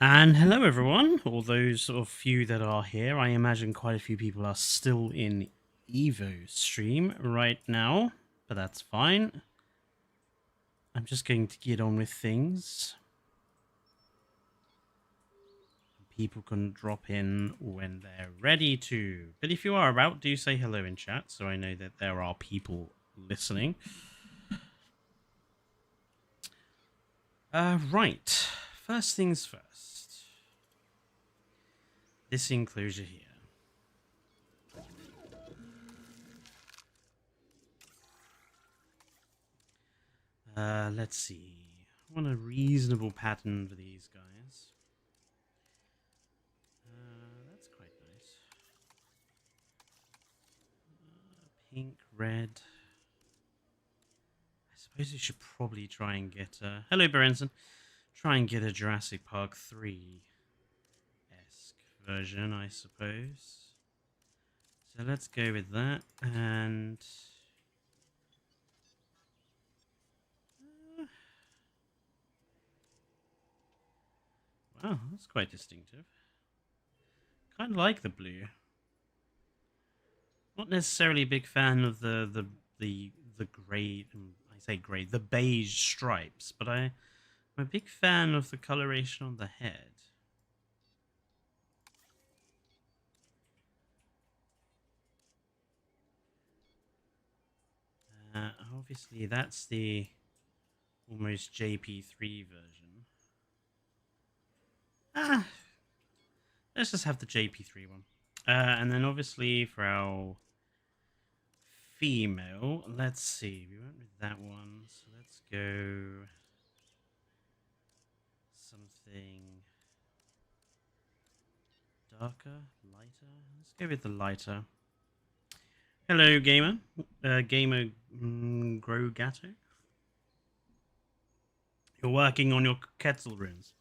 And hello everyone, all those of you that are here. I imagine quite a few people are still in Evo stream right now, but that's fine. I'm just going to get on with things. People can drop in when they're ready to. But if you are about, do say hello in chat so I know that there are people listening. Right, first things first. this enclosure here. Let's see. I want a reasonable pattern for these guys. That's quite nice. Pink, red. I suppose you should probably try and get hello, Berenson. Try and get a Jurassic Park 3-esque version, I suppose. So let's go with that, and wow, that's quite distinctive. Kind of like the blue. Not necessarily a big fan of the grey. I say grey, the beige stripes, but I'm a big fan of the coloration on the head. Obviously, that's the almost JP3 version. Let's just have the JP3 one. And then obviously for our female, let's see, we went with that one, so let's go something darker, lighter. Let's go with the lighter. Hello, gamer. Gamer Grow Gatto. You're working on your Quetzal runes.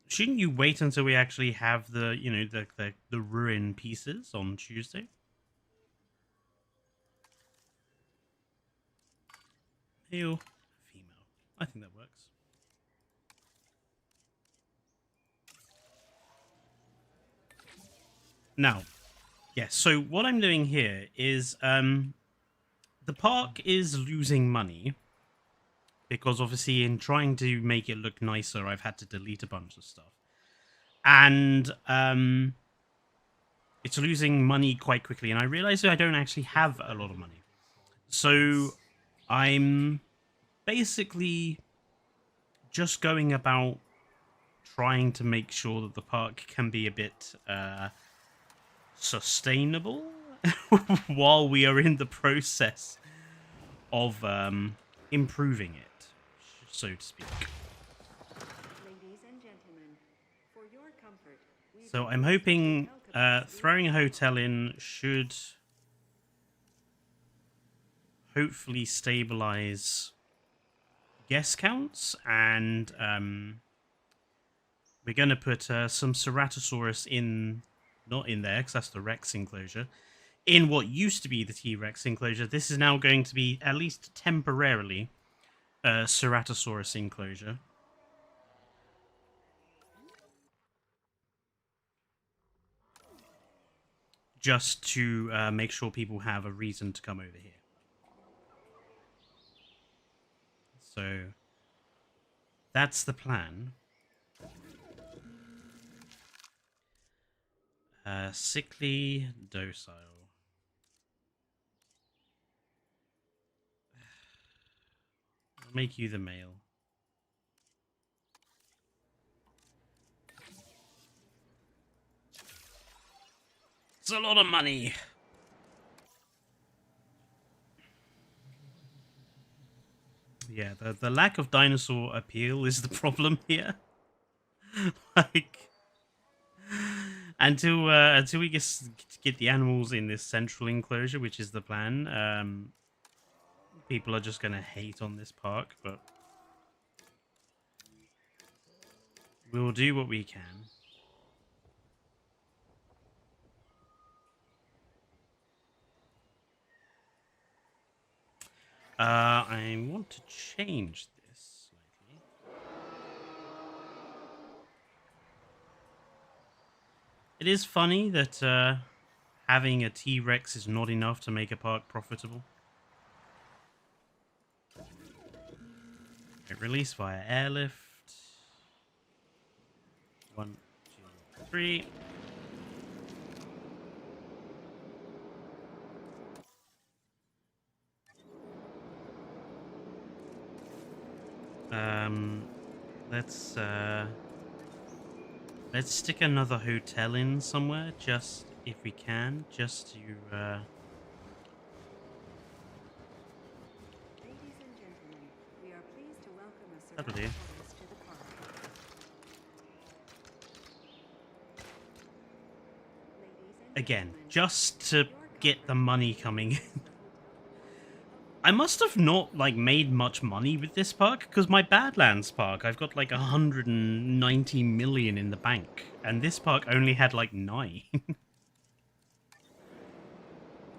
Shouldn't you wait until we actually have the, you know, the ruin pieces on Tuesday? Male, female. I think that works. Now, yes, so what I'm doing here is the park is losing money because obviously in trying to make it look nicer, I've had to delete a bunch of stuff. And it's losing money quite quickly, and I realize that I don't actually have a lot of money. So I'm basically just going about trying to make sure that the park can be a bit sustainable while we are in the process of improving it, so to speak. Ladies and gentlemen, for your comfort, so I'm hoping throwing a hotel in should hopefully stabilize guest counts, and we're going to put some Ceratosaurus in, not in there because that's the Rex enclosure, in what used to be the T-Rex enclosure. This is now going to be, at least temporarily, a Ceratosaurus enclosure. Just to make sure people have a reason to come over here. So that's the plan. Sickly, docile. I'll make you the male. It's a lot of money. Yeah, the lack of dinosaur appeal is the problem here. Like, until we get the animals in this central enclosure, which is the plan, people are just gonna hate on this park, but we'll do what we can. I want to change this slightly. It is funny that having a T-Rex is not enough to make a park profitable. Okay, release via airlift. 1, 2, 3. Let's Let's stick another hotel in somewhere, just if we can, just to Ladies and gentlemen, we are pleased to welcome a that'll select do. tourist to the park. Ladies and Again, gentlemen, just for to your get the comfort, money this coming. is the hotel. I must have not like made much money with this park because my Badlands park, I've got like 190 million in the bank, and this park only had like 9.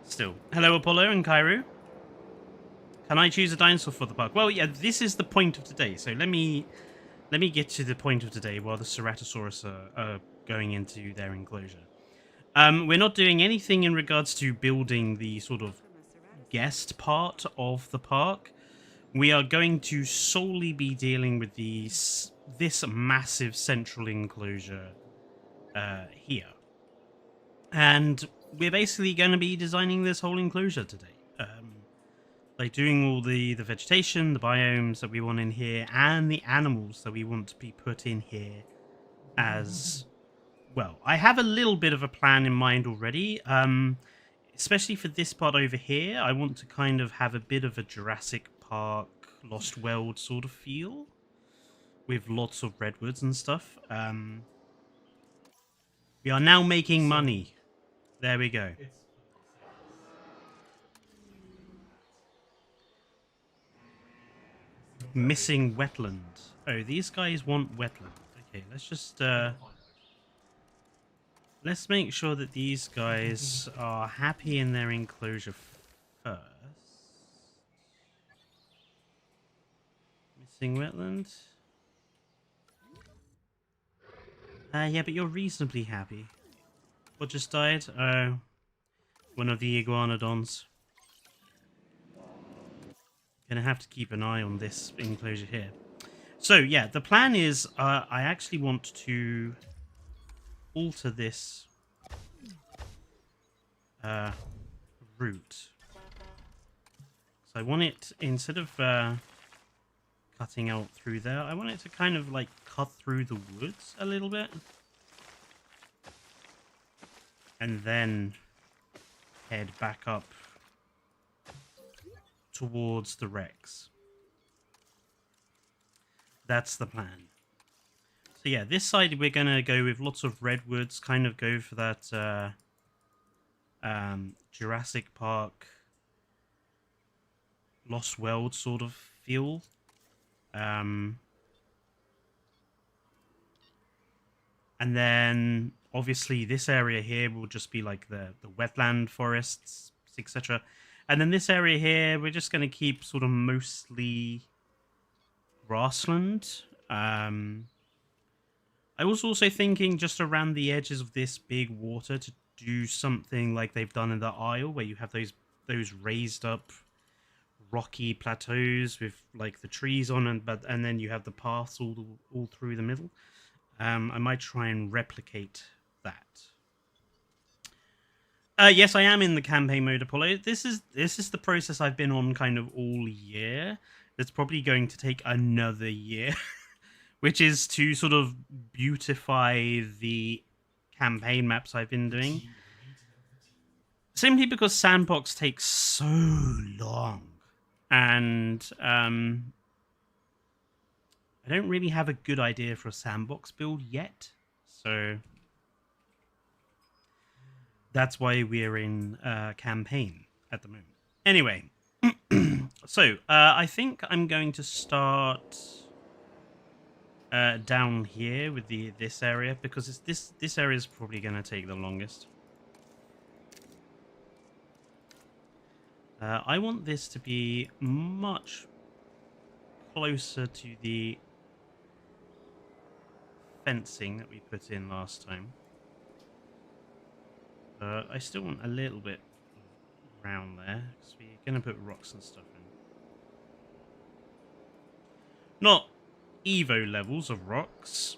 Still, hello Apollo and Kairu. Can I choose a dinosaur for the park? Well, yeah, this is the point of today. So let me get to the point of today while the Ceratosaurus are going into their enclosure. We're not doing anything in regards to building the sort of Welcome a Ceratosaurus. guest part of the park. We are going to solely be dealing with this massive central enclosure here. And we're basically going to be designing this whole enclosure today. Like doing all the vegetation, the biomes that we want in here, and the animals that we want to be put in here as well. I have a little bit of a plan in mind already. Especially for this part over here, I want to kind of have a bit of a Jurassic Park, Lost World sort of feel with lots of redwoods and stuff. We are now making money. There we go. Missing wetland. Oh, these guys want wetland. Okay, let's just let's make sure that these guys are happy in their enclosure first. Missing wetland. Yeah, but you're reasonably happy. What just died? Oh, one of the iguanodons. Gonna have to keep an eye on this enclosure here. So yeah, the plan is I actually want to alter this route. So I want it, instead of cutting out through there, I want it to kind of like cut through the woods a little bit. And then head back up towards the Rex. That's the plan. So yeah, this side we're going to go with lots of redwoods, kind of go for that Jurassic Park Lost World sort of feel. And then obviously this area here will just be like the wetland forests, etc. And then this area here, we're just going to keep sort of mostly grassland. I was also thinking just around the edges of this big water to do something like they've done in the Isle, where you have those raised up rocky plateaus with like the trees on, and then you have the paths all through the middle. I might try and replicate that. Yes, I am in the campaign mode, Apollo. This is the process I've been on kind of all year. It's probably going to take another year, which is to sort of beautify the campaign maps I've been doing. Simply because Sandbox takes so long, and I don't really have a good idea for a Sandbox build yet, so that's why we're in campaign at the moment. Anyway, so I think I'm going to start down here with this area, because it's this area is probably going to take the longest. I want this to be much closer to the fencing that we put in last time. I still want a little bit around there, because we're going to put rocks and stuff in. Not Evo levels of rocks,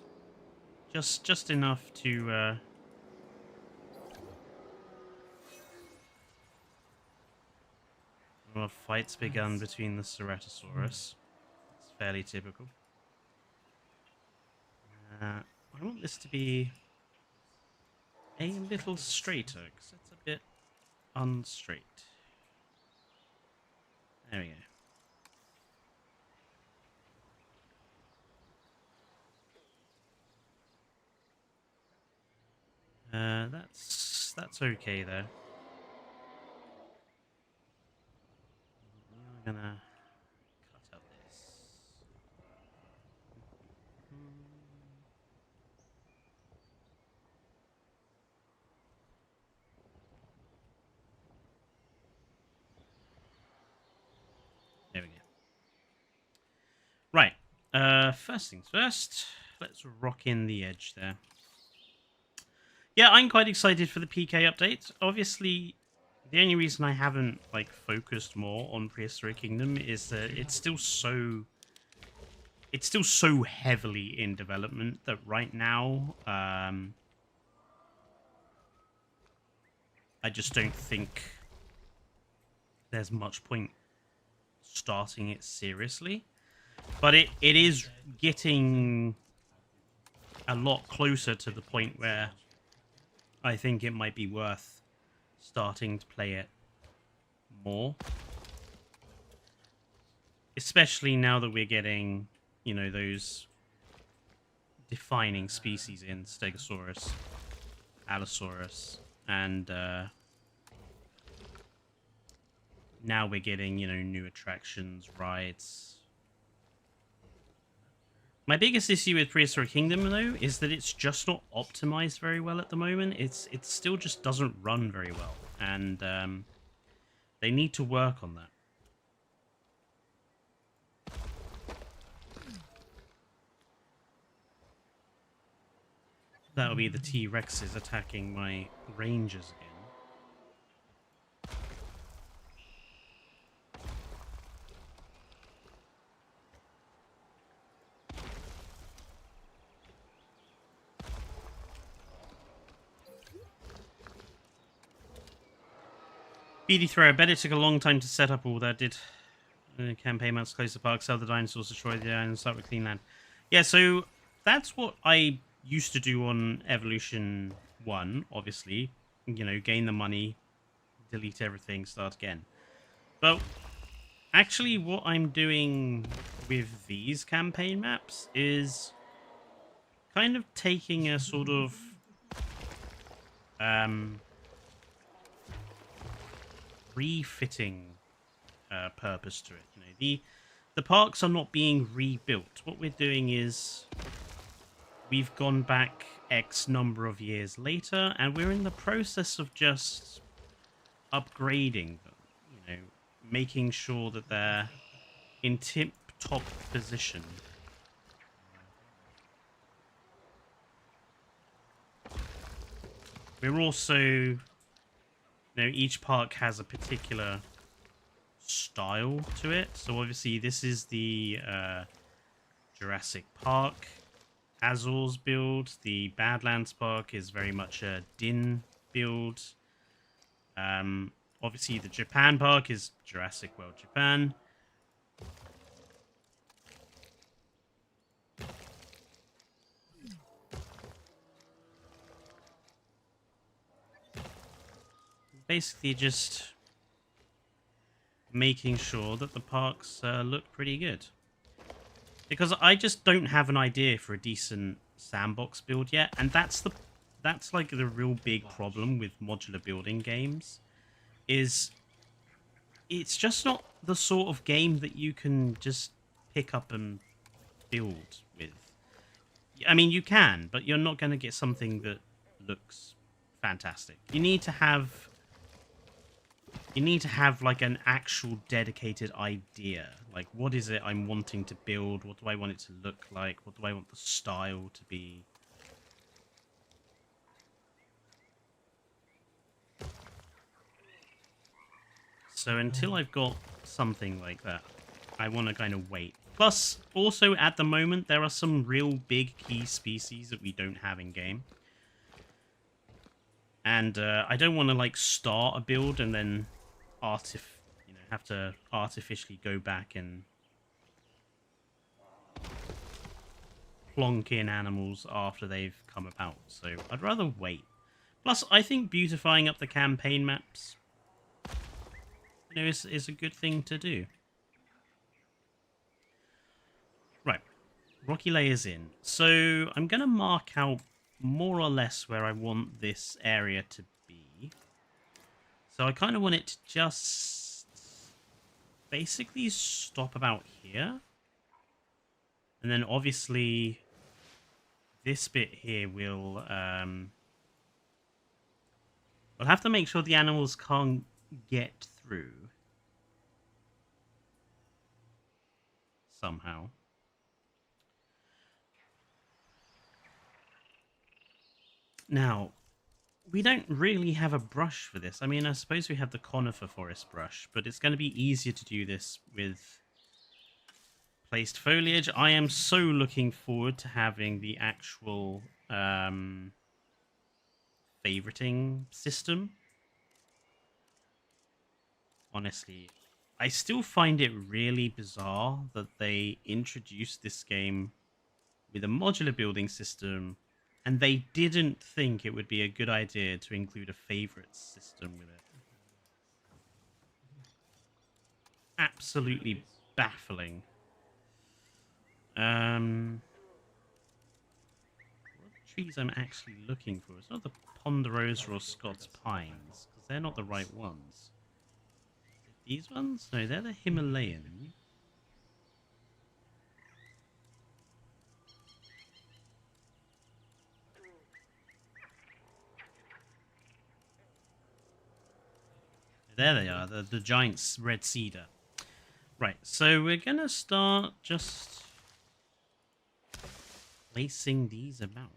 just enough to well, fight's begun between the Ceratosaurus. It's fairly typical. I want this to be a little straighter, because it's a bit unstraight. There we go. That's okay though. I'm gonna cut out this. There we go. Right. First things first. Let's rock in the edge there. Yeah, I'm quite excited for the PK update. Obviously, the only reason I haven't like focused more on Prehistoric Kingdom is that it's still so heavily in development that right now I just don't think there's much point starting it seriously. But it is getting a lot closer to the point where I think it might be worth starting to play it more. Especially now that we're getting, you know, those defining species in Stegosaurus, Allosaurus, and now we're getting, you know, new attractions, rides. My biggest issue with Prehistoric Kingdom, though, is that it's just not optimized very well at the moment. It still just doesn't run very well, and they need to work on that. That'll be the T-Rexes attacking my rangers again. BD throw. I bet it took a long time to set up all that. Did campaign mounts close the park, sell the dinosaurs, destroy the island, start with clean land. Yeah, so that's what I used to do on Evolution 1, obviously. You know, gain the money, delete everything, start again. But actually what I'm doing with these campaign maps is kind of taking a sort of refitting purpose to it. You know, the parks are not being rebuilt. What we're doing is we've gone back X number of years later, and we're in the process of just upgrading them. You know, making sure that they're in tip-top position. We're also, you know, each park has a particular style to it. So obviously this is the Jurassic Park Azores build. The Badlands Park is very much a DIN build. Obviously the Japan Park is Jurassic World Japan. Basically just making sure that the parks look pretty good. Because I just don't have an idea for a decent sandbox build yet, and that's like the real big problem with modular building games, is it's just not the sort of game that you can just pick up and build with. I mean, you can, but you're not going to get something that looks fantastic. You need to have like an actual dedicated idea. Like, what is it I'm wanting to build? What do I want it to look like? What do I want the style to be? So until I've got something like that, I want to kind of wait. Plus, also at the moment, there are some real big key species that we don't have in game. And I don't want to like start a build and then have to artificially go back and plonk in animals after they've come about, so I'd rather wait. Plus, I think beautifying up the campaign maps, you know, is a good thing to do. Right, rocky layers in. So I'm going to mark out more or less where I want this area to be. So I kind of want it to just basically stop about here. And then obviously this bit here will we'll have to make sure the animals can't get through somehow. Now, we don't really have a brush for this. I mean, I suppose we have the conifer forest brush, but it's going to be easier to do this with placed foliage. I am so looking forward to having the actual favoriting system. Honestly, I still find it really bizarre that they introduced this game with a modular building system and they didn't think it would be a good idea to include a favorites system with it. Absolutely baffling. What are the trees I'm actually looking for? It's not the ponderosa or Scots pines, because they're not the right ones. These ones? No, they're the Himalayan. There they are, the giant red cedar. Right, so we're going to start just placing these about.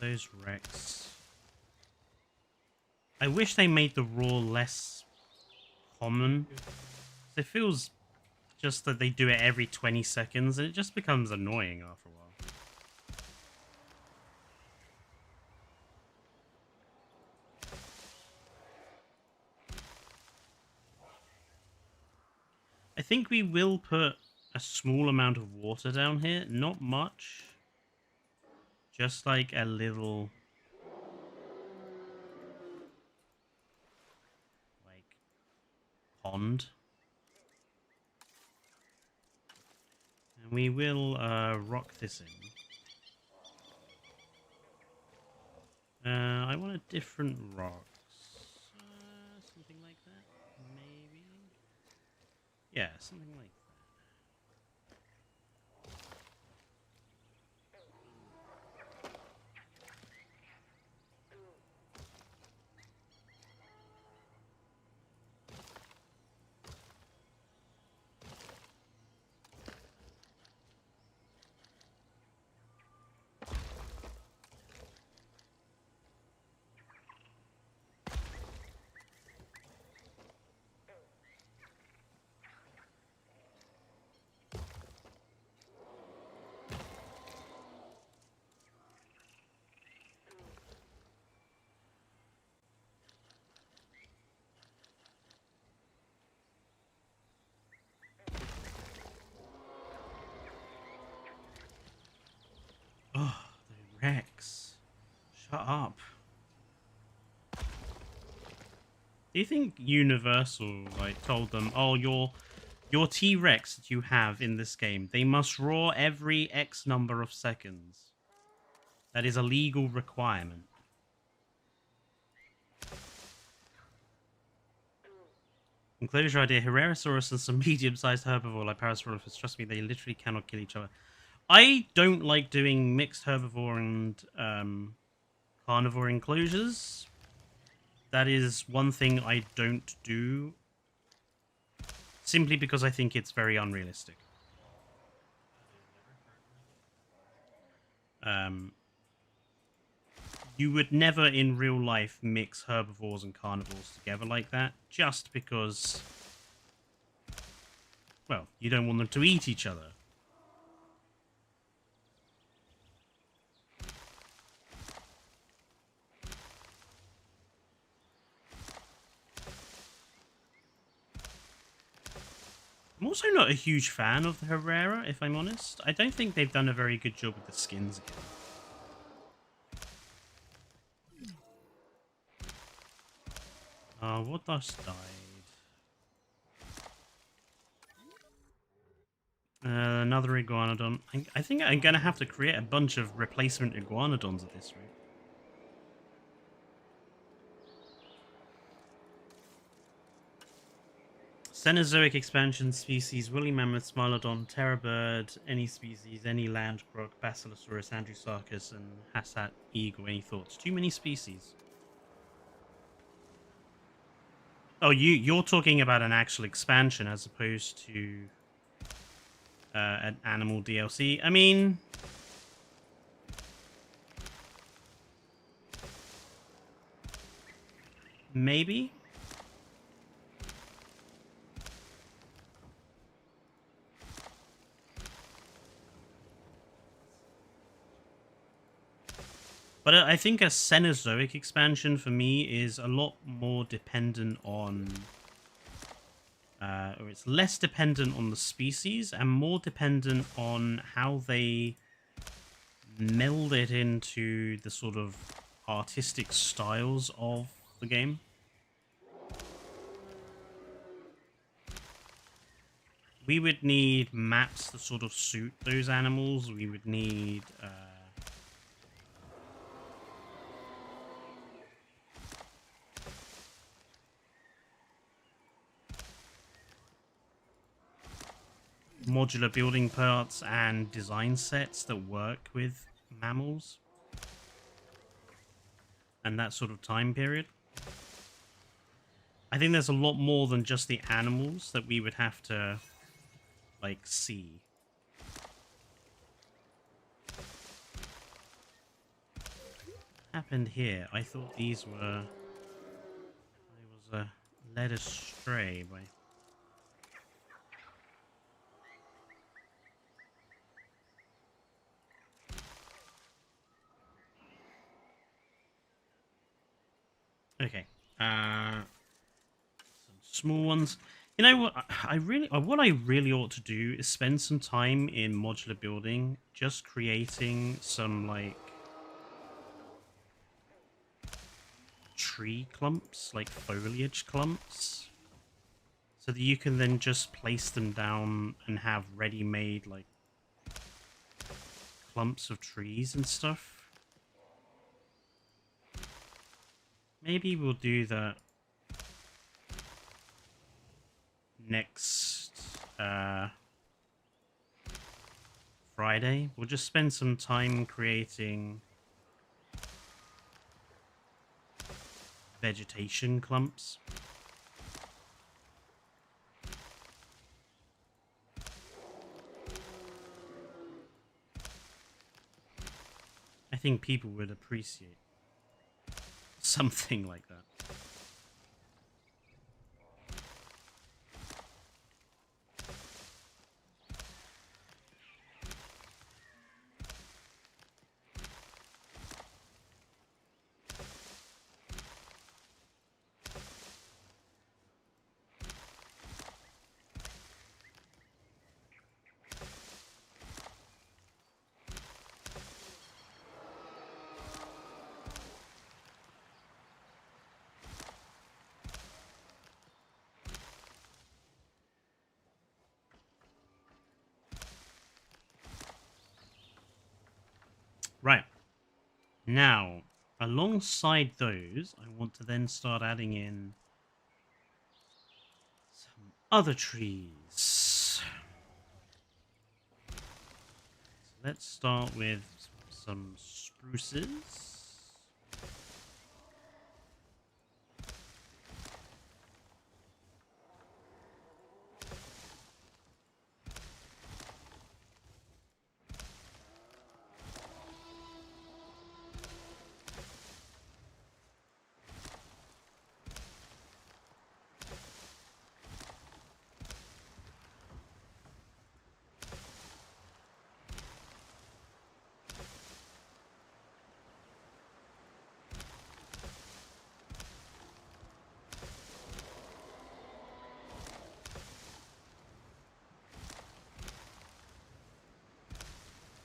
Those wrecks. I wish they made the roar less common. It feels just that they do it every 20 seconds and it just becomes annoying after a while. I think we will put a small amount of water down here, not much. Just like a little, like, pond. And we will rock this in. I want a different rocks. Something like that, maybe? Yeah, something like that. Oh, the Rex. Shut up. Do you think Universal like told them, "Oh, your T-Rex that you have in this game, they must roar every X number of seconds. That is a legal requirement." Enclosure idea: Herrerasaurus and some medium-sized herbivore like Parasaurolophus. Trust me, they literally cannot kill each other. I don't like doing mixed herbivore and carnivore enclosures. That is one thing I don't do, simply because I think it's very unrealistic. You would never in real life mix herbivores and carnivores together like that, just because, well, you don't want them to eat each other. I'm also not a huge fan of the Herrera, if I'm honest. I don't think they've done a very good job with the skins again. What dust died? Another iguanodon. I think I'm going to have to create a bunch of replacement iguanodons at this rate. Cenozoic expansion species: woolly mammoth, smilodon, terror bird, any species, any land croc, basilosaurus, andrewsarchus, and hassat eagle. Any thoughts? Too many species. Oh, you're talking about an actual expansion as opposed to an animal DLC. I mean, maybe. But I think a Cenozoic expansion for me is a lot more dependent on, or it's less dependent on the species and more dependent on how they meld it into the sort of artistic styles of the game. We would need maps to sort of suit those animals. We would need modular building parts and design sets that work with mammals and that sort of time period. I think there's a lot more than just the animals that we would have to, like, see. What happened here? I thought these were... I was led astray by... Okay. Some small ones. You know what? What I really ought to do is spend some time in modular building, just creating some like tree clumps, like foliage clumps, so that you can then just place them down and have ready-made like clumps of trees and stuff. Maybe we'll do that next Friday. We'll just spend some time creating vegetation clumps. I think people would appreciate something like that. Right. Now, alongside those, I want to then start adding in other trees. So let's start with some spruces.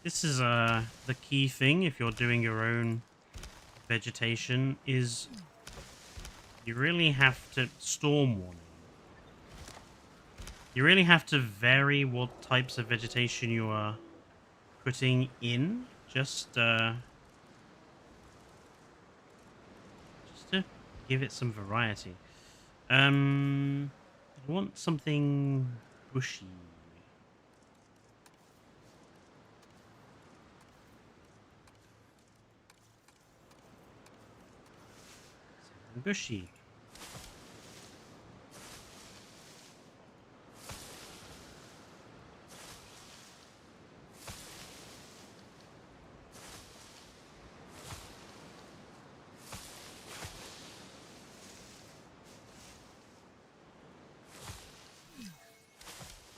This is the key thing if you're doing your own vegetation is you really have to storm warning. You really have to vary what types of vegetation you are putting in, just to give it some variety. I want something bushy. Something bushy.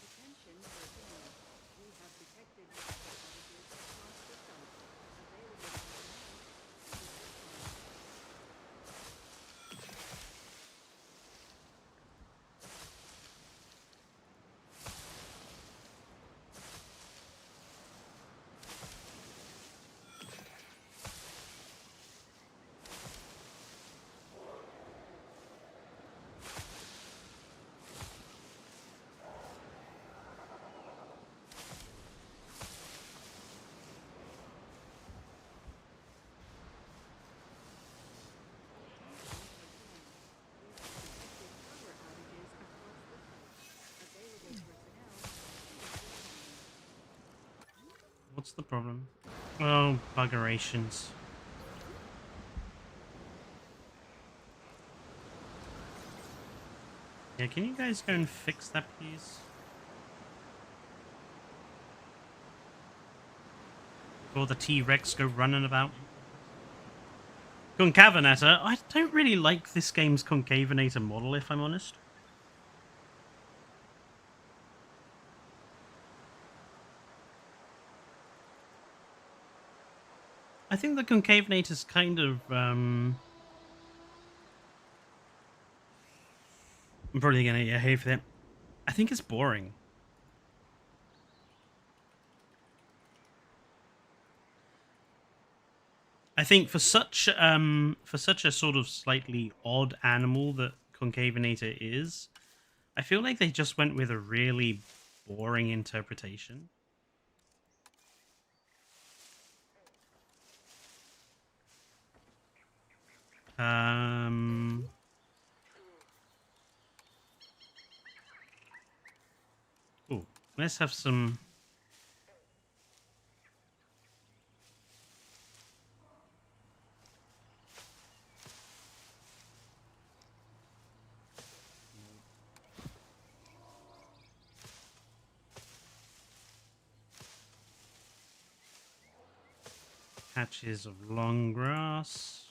Attention personnel. We have detected dinosaur ravages across the site. Available personnel. What's the problem? Oh, buggerations. Yeah, can you guys go and fix that, please? Before the T-Rex go running about. Concavinator? I don't really like this game's Concavinator model, if I'm honest. I think the Concavinator's kind of, I'm probably gonna get hate for that. I think it's boring. I think for such a sort of slightly odd animal that Concavinator is, I feel like they just went with a really boring interpretation. Um Oh, let's have some. Patches of long grass.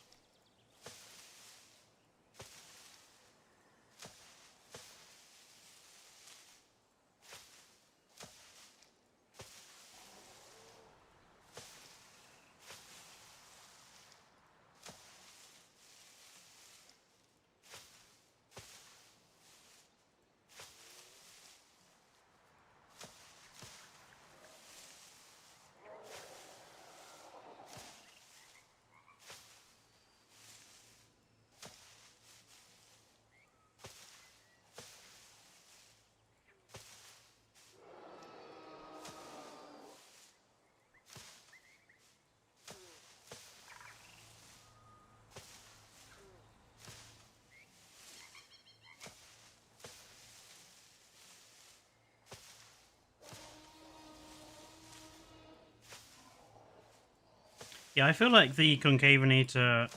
Yeah, I feel like the concavenator...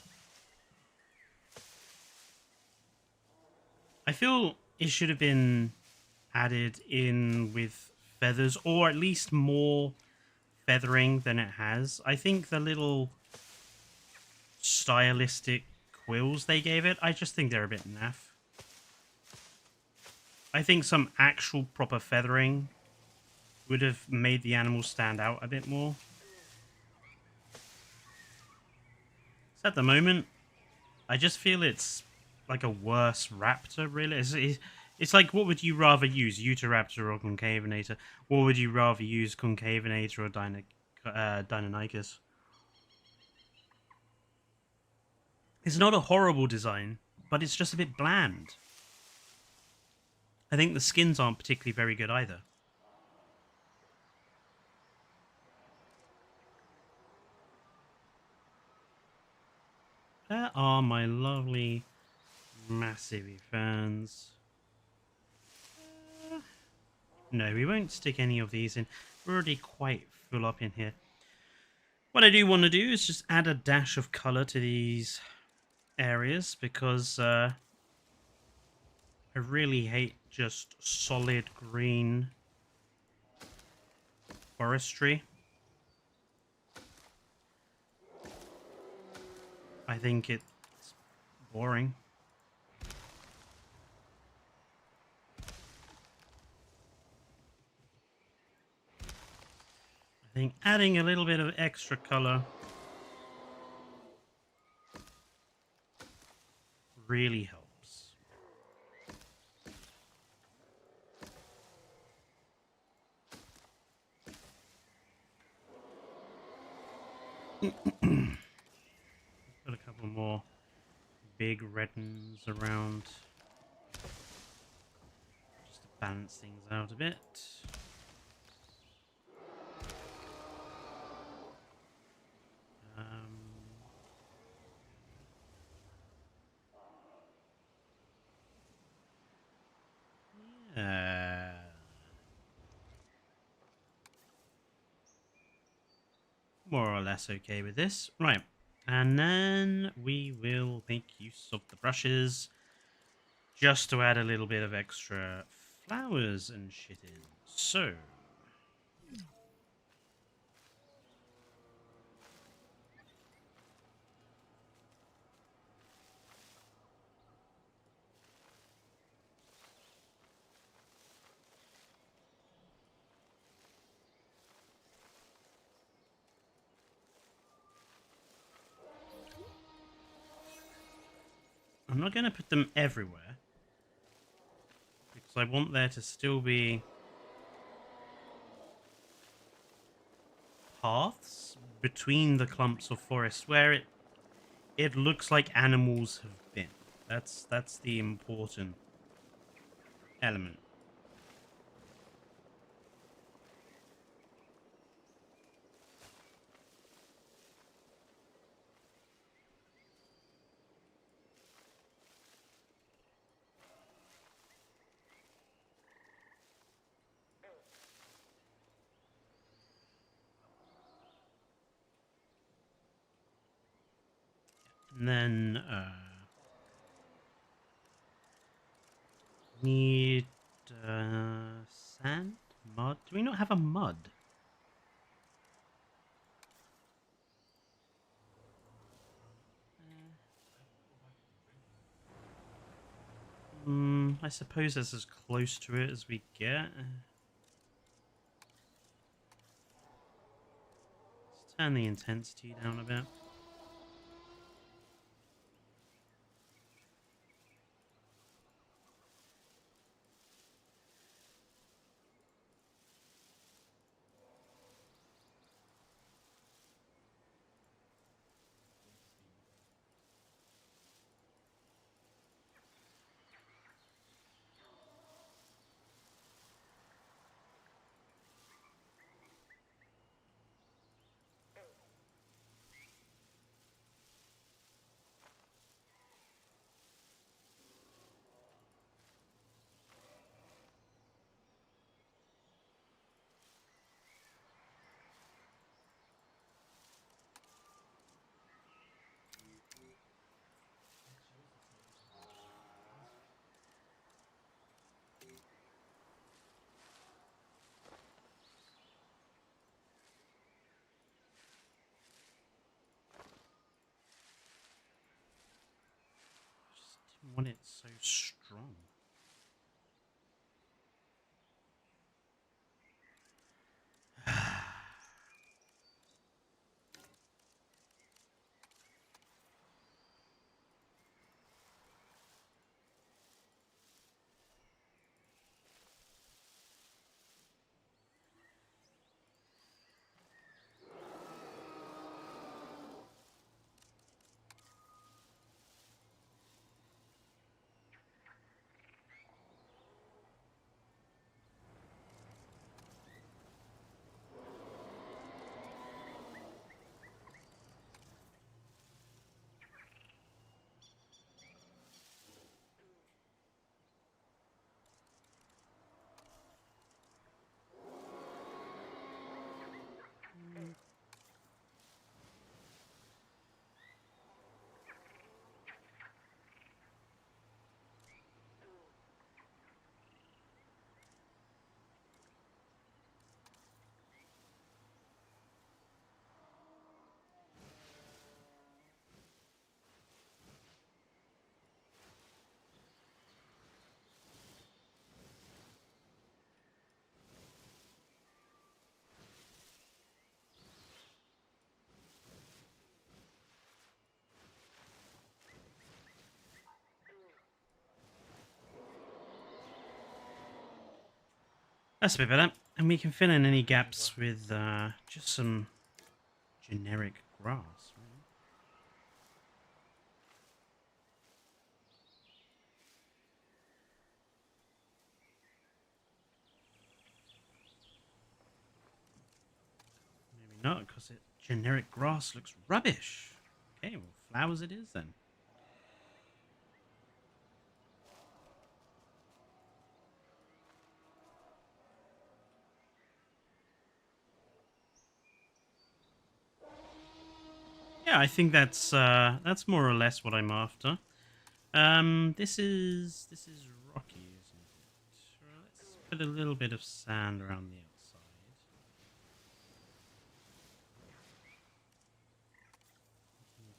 I feel it should have been added in with feathers, or at least more feathering than it has. I think the little stylistic quills they gave it, I just think they're a bit naff. I think some actual proper feathering would have made the animal stand out a bit more. So at the moment, I just feel it's like a worse raptor, really. It's like, what would you rather use, Utahraptor or Concavenator? What would you rather use, Concavenator or Deinonychus? It's not a horrible design, but it's just a bit bland. I think the skins aren't particularly very good either. There are my lovely massive fans. No, we won't stick any of these in. We're already quite full up in here. What I do want to do is just add a dash of color to these areas, because I really hate just solid green forestry. I think it's boring. I think adding a little bit of extra color really helps. Put a couple more big red ones around just to balance things out a bit. Yeah. More or less okay with this. Right. And then we will make use of the brushes just to add a little bit of extra flowers and shit in. So, I'm not going to put them everywhere, because I want there to still be paths between the clumps of forest where it looks like animals have been. That's the important element. And then need sand, mud. Do we not have a mud? I suppose that's as close to it as we get. Let's turn the intensity down a bit. want it so strong? That's a bit better. And we can fill in any gaps with just some generic grass. Right? Maybe not, because generic grass looks rubbish. Okay, well, flowers it is then. Yeah, I think that's more or less what I'm after. This is rocky, isn't it? Right, let's put a little bit of sand around the outside.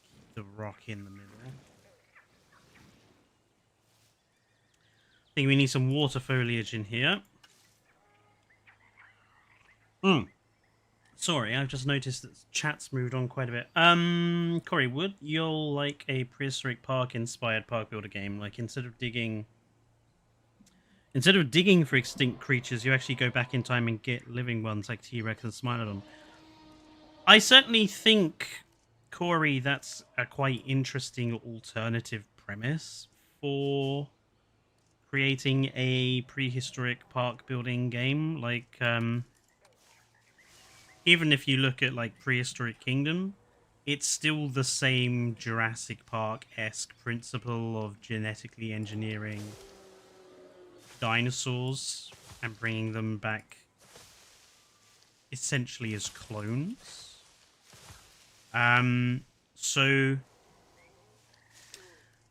Keep the rock in the middle. I think we need some water foliage in here. Sorry, I've just noticed that chat's moved on quite a bit. Corey, would you like a prehistoric park inspired park builder game? Like instead of digging for extinct creatures, you actually go back in time and get living ones like T-Rex and Smilodon. I certainly think, Corey, that's a quite interesting alternative premise for creating a prehistoric park building game. Like, even if you look at like Prehistoric Kingdom, it's still the same Jurassic Park-esque principle of genetically engineering dinosaurs and bringing them back essentially as clones. So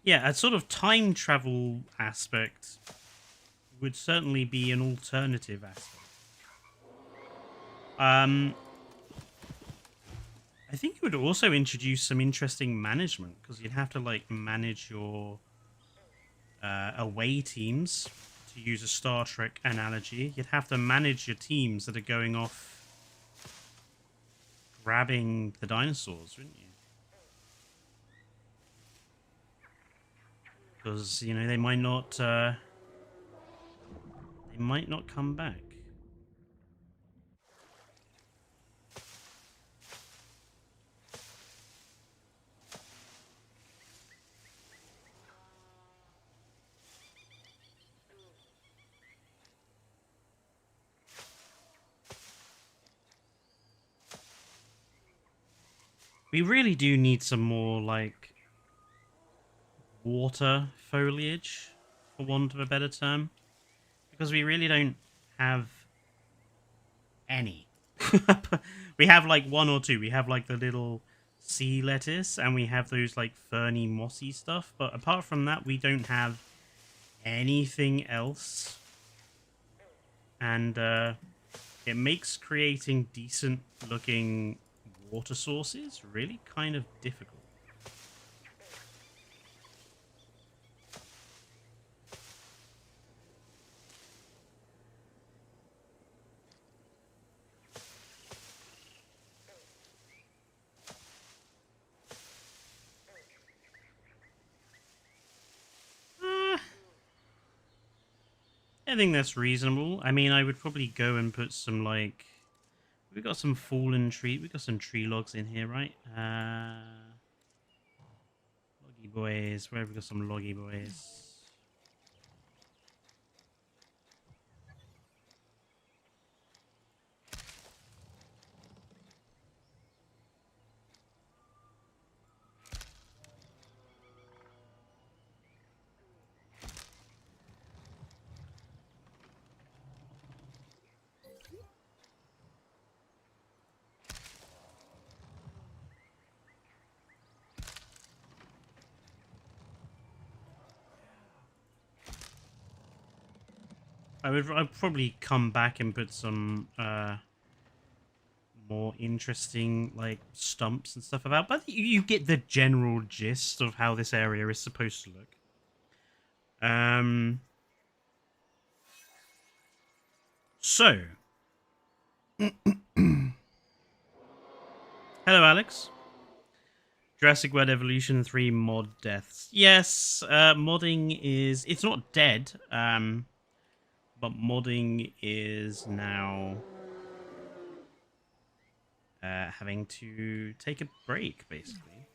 yeah, a sort of time travel aspect would certainly be an alternative aspect. I think it would also introduce some interesting management, because you'd have to like manage your away teams, to use a Star Trek analogy. You'd have to manage your teams that are going off grabbing the dinosaurs, wouldn't you? Because, you know, they might not come back. We really do need some more, like, water foliage, for want of a better term. Because we really don't have any. We have, like, one or two. We have, like, the little sea lettuce, and we have those, like, ferny, mossy stuff. But apart from that, we don't have anything else. And, it makes creating decent-looking water sources really kind of difficult. I think that's reasonable. I mean, I would probably go and put some, like... We've got some fallen tree... We've got some tree logs in here, right? Loggy boys. Where have we got some loggy boys? I'd probably come back and put some more interesting like stumps and stuff about, but you get the general gist of how this area is supposed to look. So hello, Alex. Jurassic World Evolution 3 mod deaths. Yes, modding is... It's not dead, but modding is now having to take a break, basically.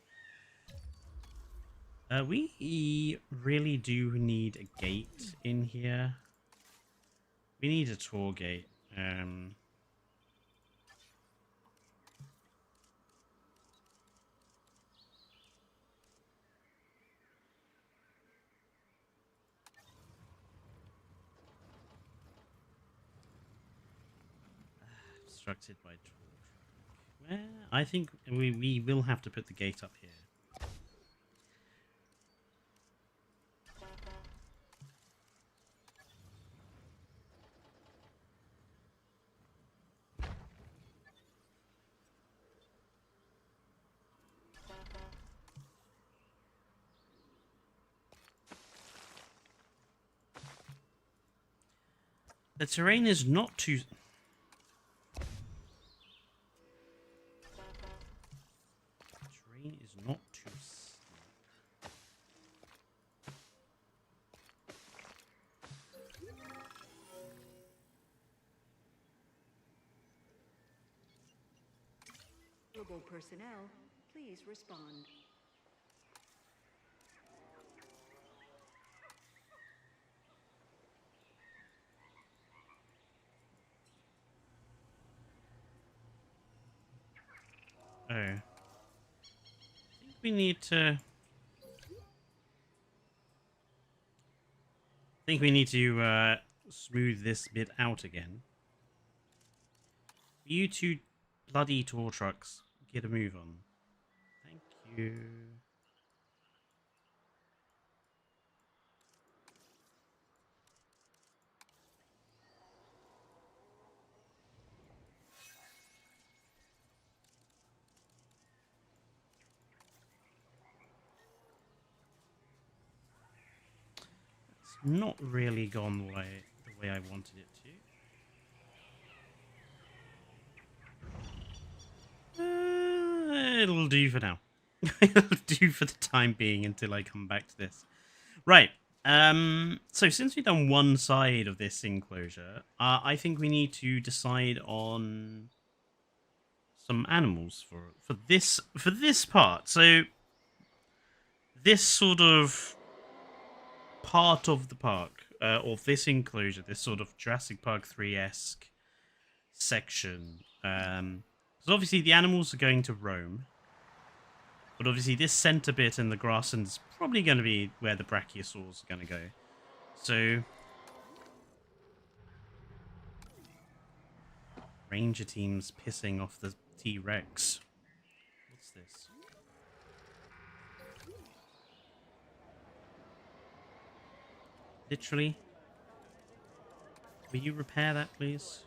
We really do need a gate in here. We need a tour gate. Obstructed by tour track. Well, I think we will have to put the gate up here. The terrain is not too... Is not too steep. Available personnel, please respond. Oh. I think we need to... smooth this bit out again. You two bloody tour trucks, get a move on. Thank you. It's not really gone the way I wanted it to. It'll do for now. It'll do for the time being until I come back to this. Right. So since we've done one side of this enclosure, I think we need to decide on some animals for this part. So this sort of part of the park, or this enclosure, this sort of Jurassic Park 3-esque section. So obviously the animals are going to roam. But obviously this center bit in the grassland is probably going to be where the brachiosaurs are going to go. So... Ranger team's pissing off the T-Rex. What's this? Literally? Will you repair that, please?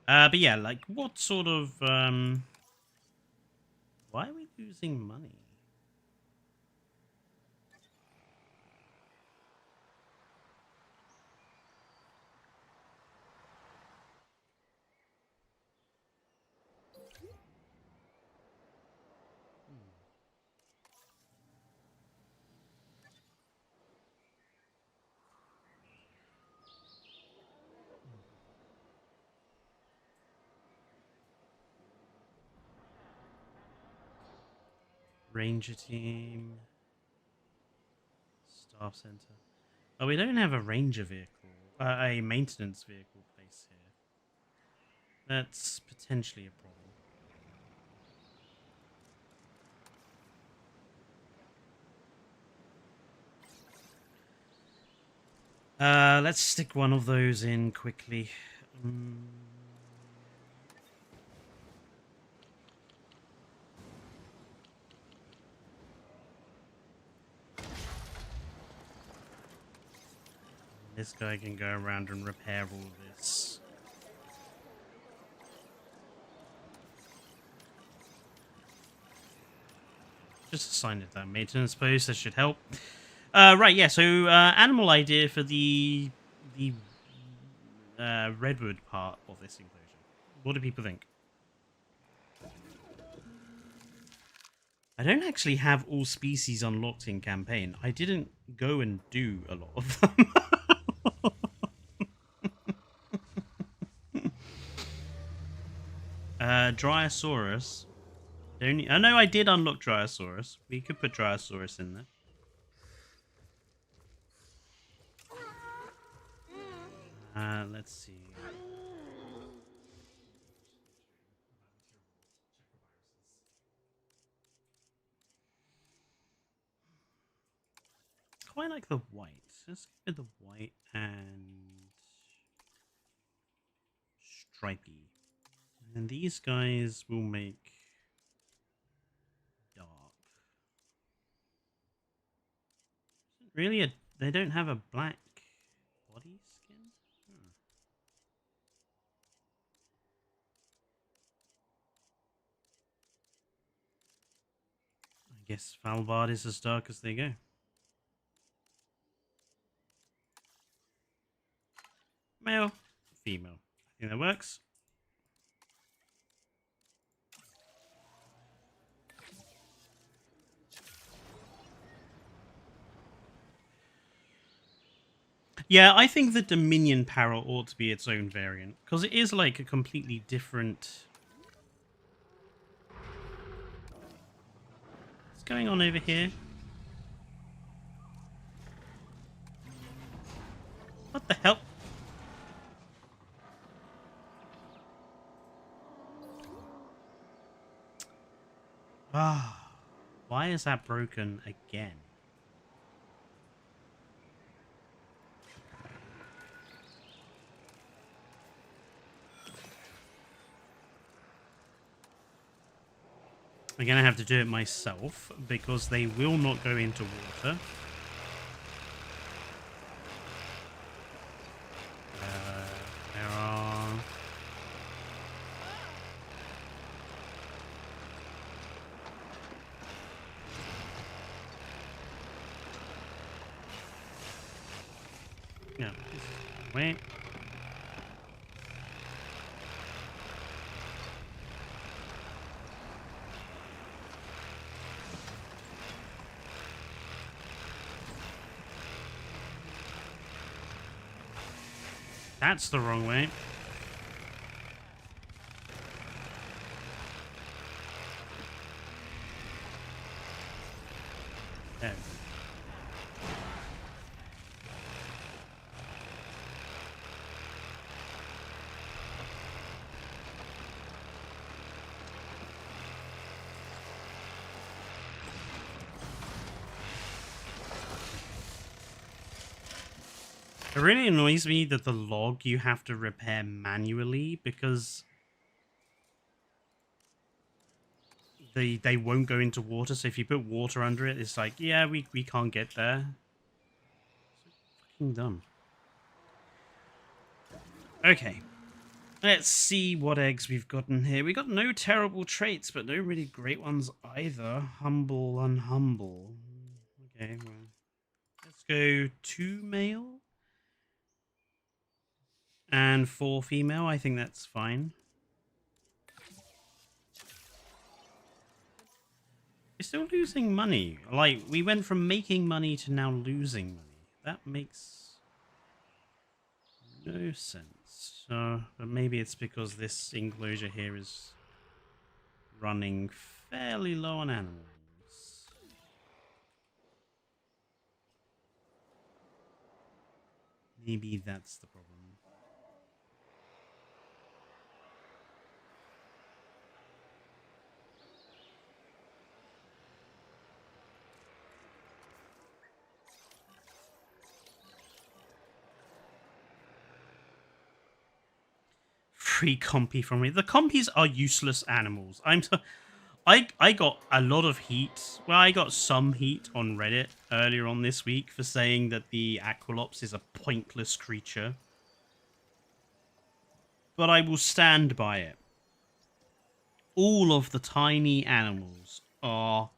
But yeah, like, what sort of, why are we losing money? Ranger team. Staff center. Oh, we don't have a ranger vehicle. A maintenance vehicle place here. That's potentially a problem. Let's stick one of those in quickly. This guy can go around and repair all this. Just assign it that maintenance post. That should help. Right, yeah. So, animal idea for the redwood part of this enclosure. What do people think? I don't actually have all species unlocked in campaign. I didn't go and do a lot of them. Dryosaurus. I know I did unlock Dryosaurus. We could put Dryosaurus in there. Let's see. Quite like the white. Let's go with the white and stripy. And these guys will make dark. Really, they don't have a black body skin? I guess Valbard is as dark as they go. Male, female. I think that works. Yeah, I think the Dominion Parrot ought to be its own variant, because it is like a completely different... What's going on over here? What the hell? Ah, why is that broken again? I'm gonna have to do it myself because they will not go into water. There are... Yeah, wait. That's the wrong way. There. It really annoys me that the log you have to repair manually because they won't go into water. So if you put water under it, it's like, yeah, we can't get there. So fucking dumb. Okay. Let's see what eggs we've gotten here. We got no terrible traits, but no really great ones either. Humble, unhumble. Okay, well, let's go 2 male. And 4 female, I think that's fine. We're still losing money. Like, we went from making money to now losing money. That makes no sense. But maybe it's because this enclosure here is running fairly low on animals. Maybe that's the problem. Free compy from me. The compies are useless animals. I got a lot of heat. Well, I got some heat on Reddit earlier on this week for saying that the Aqualops is a pointless creature. But I will stand by it. All of the tiny animals are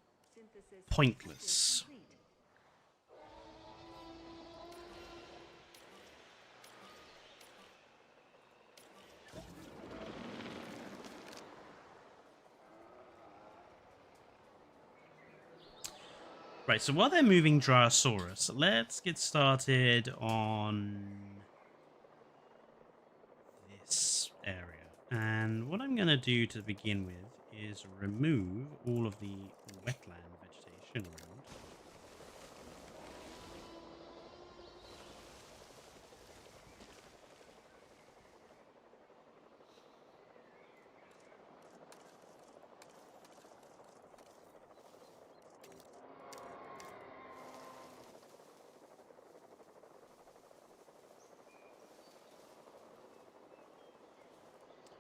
pointless. Right, so while they're moving Drysaurus, let's get started on this area. And what I'm going to do to begin with is remove all of the wetland vegetation around.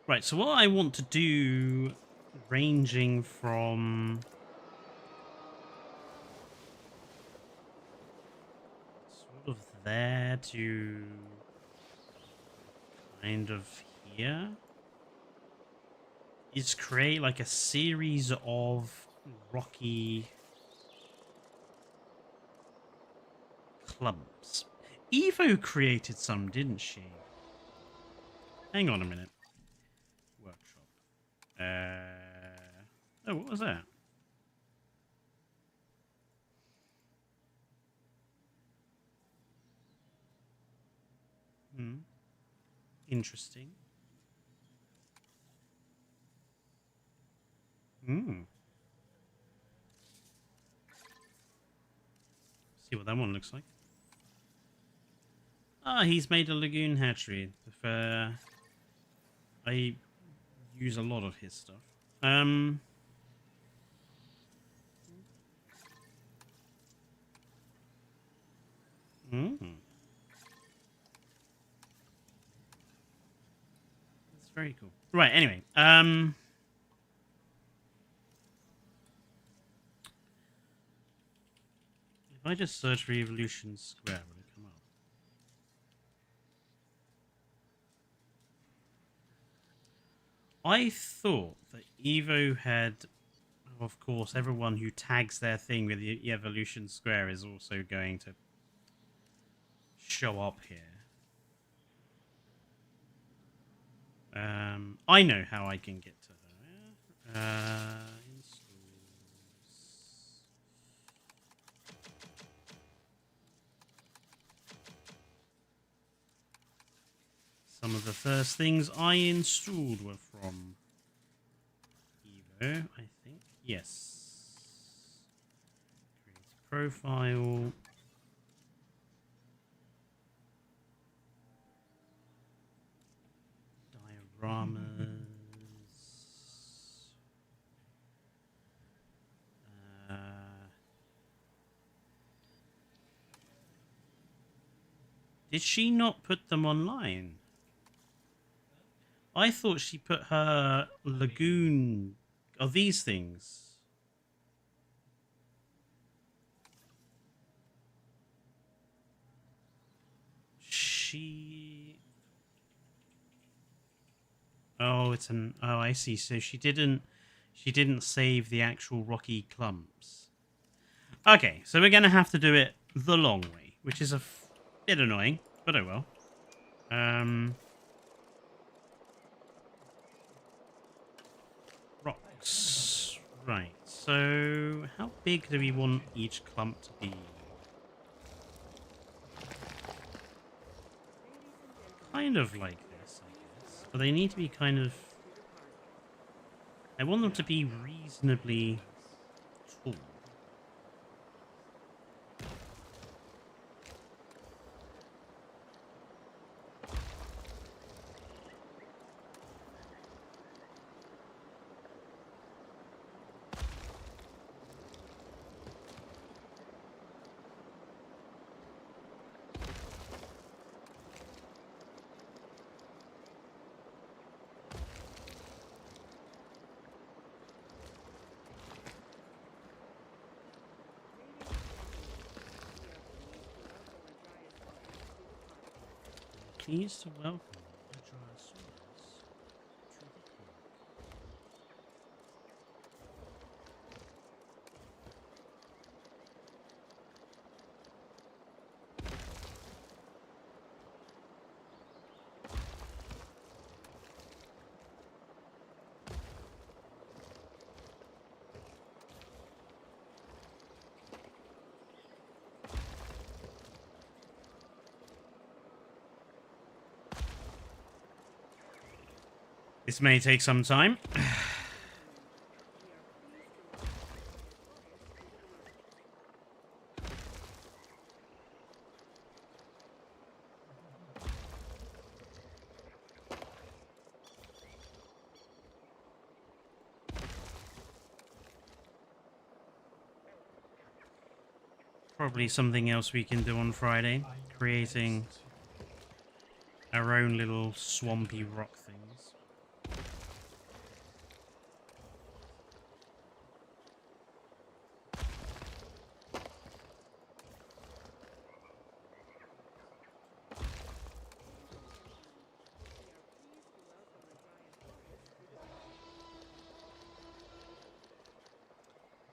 Right, so what I want to do, ranging from sort of there to kind of here, is create like a series of rocky clumps. Evo created some, didn't she? Hang on a minute. Workshop. Oh, what was that? Interesting. See what that one looks like. Ah, he's made a lagoon hatchery. I use a lot of his stuff. That's very cool. Right, anyway. If I just search for Evolution Square, will it come up? I thought that Evo had, of course, everyone who tags their thing with the Evolution Square is also going to show up here. I know how I can get to her. Some of the first things I installed were from Evo, I think. Yes. Create a profile. Dioramas. Did she not put them online? I thought she put her lagoon of these things. Oh, it's an... Oh, I see. So she didn't save the actual rocky clumps. Okay, so we're going to have to do it the long way, which is a bit annoying, but oh well. Rocks. Right, so how big do we want each clump to be? Kind of like this, I guess. But they need to be kind of... I want them to be reasonably tall. pleased to welcome a Jurasaurus to the park. This may take some time. We are pleased to welcome Jurassic Park Azores to the park. Probably something else we can do on Friday. Creating our own little swampy rock things. We are pleased to welcome a Giantosaurus to the park.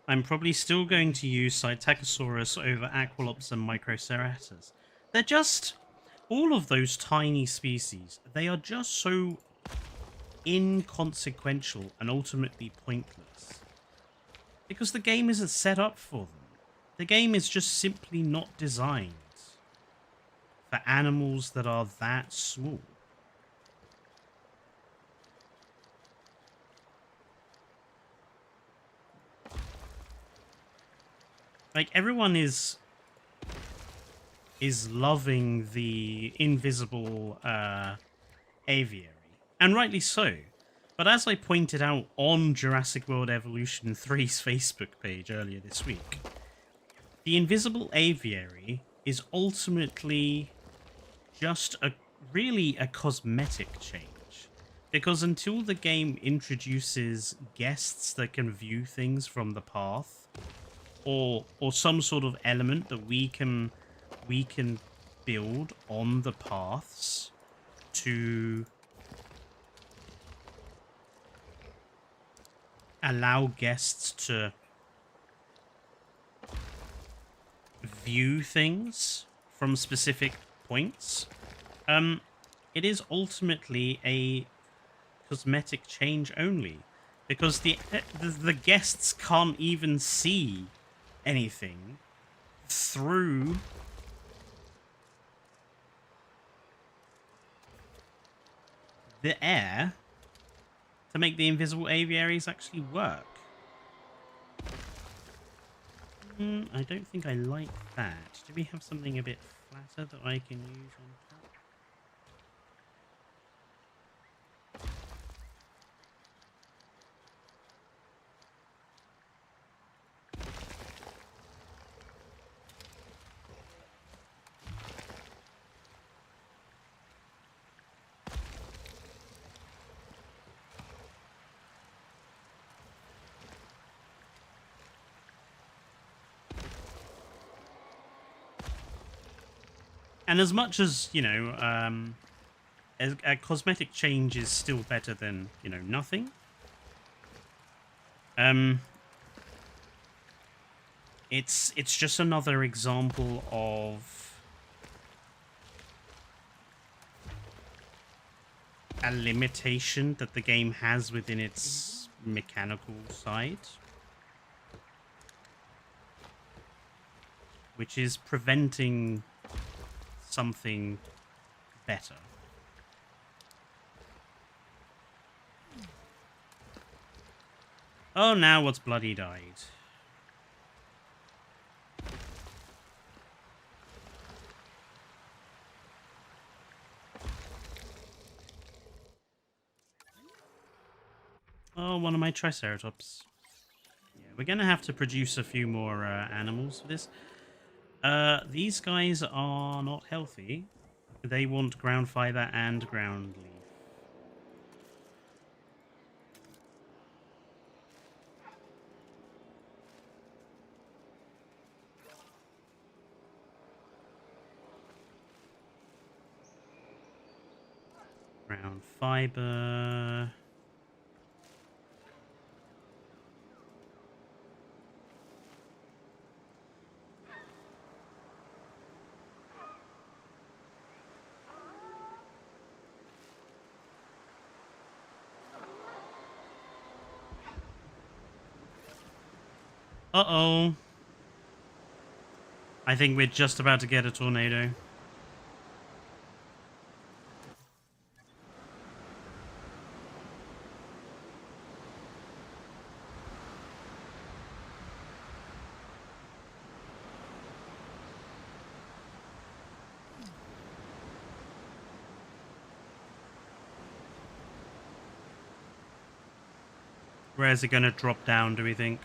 I'm probably still going to use Psittacosaurus over Aqualops and Microceratus. They're just... all of those tiny species, they are just so inconsequential and ultimately pointless. Because the game isn't set up for them. The game is just simply not designed for animals that are that small. Like, everyone is loving the invisible aviary, and rightly so. But as I pointed out on Jurassic World Evolution 3's Facebook page earlier this week, the invisible aviary is ultimately just really a cosmetic change. Because until the game introduces guests that can view things from the path, or some sort of element that we can build on the paths to allow guests to view things from specific points, it is ultimately a cosmetic change only, because the guests can't even see anything through the air to make the invisible aviaries actually work. I don't think I like that. Do we have something a bit flatter that I can use on top? And as much as, you know, a cosmetic change is still better than, you know, nothing. It's just another example of a limitation that the game has within its mechanical side, which is preventing something better. Oh, now what's bloody died? Oh, one of my Triceratops. Yeah, we're gonna have to produce a few more animals for this. These guys are not healthy. They want ground fiber and ground leaf. Brown fiber. Uh-oh. I think we're just about to get a tornado. Where's it going to drop down, do we think?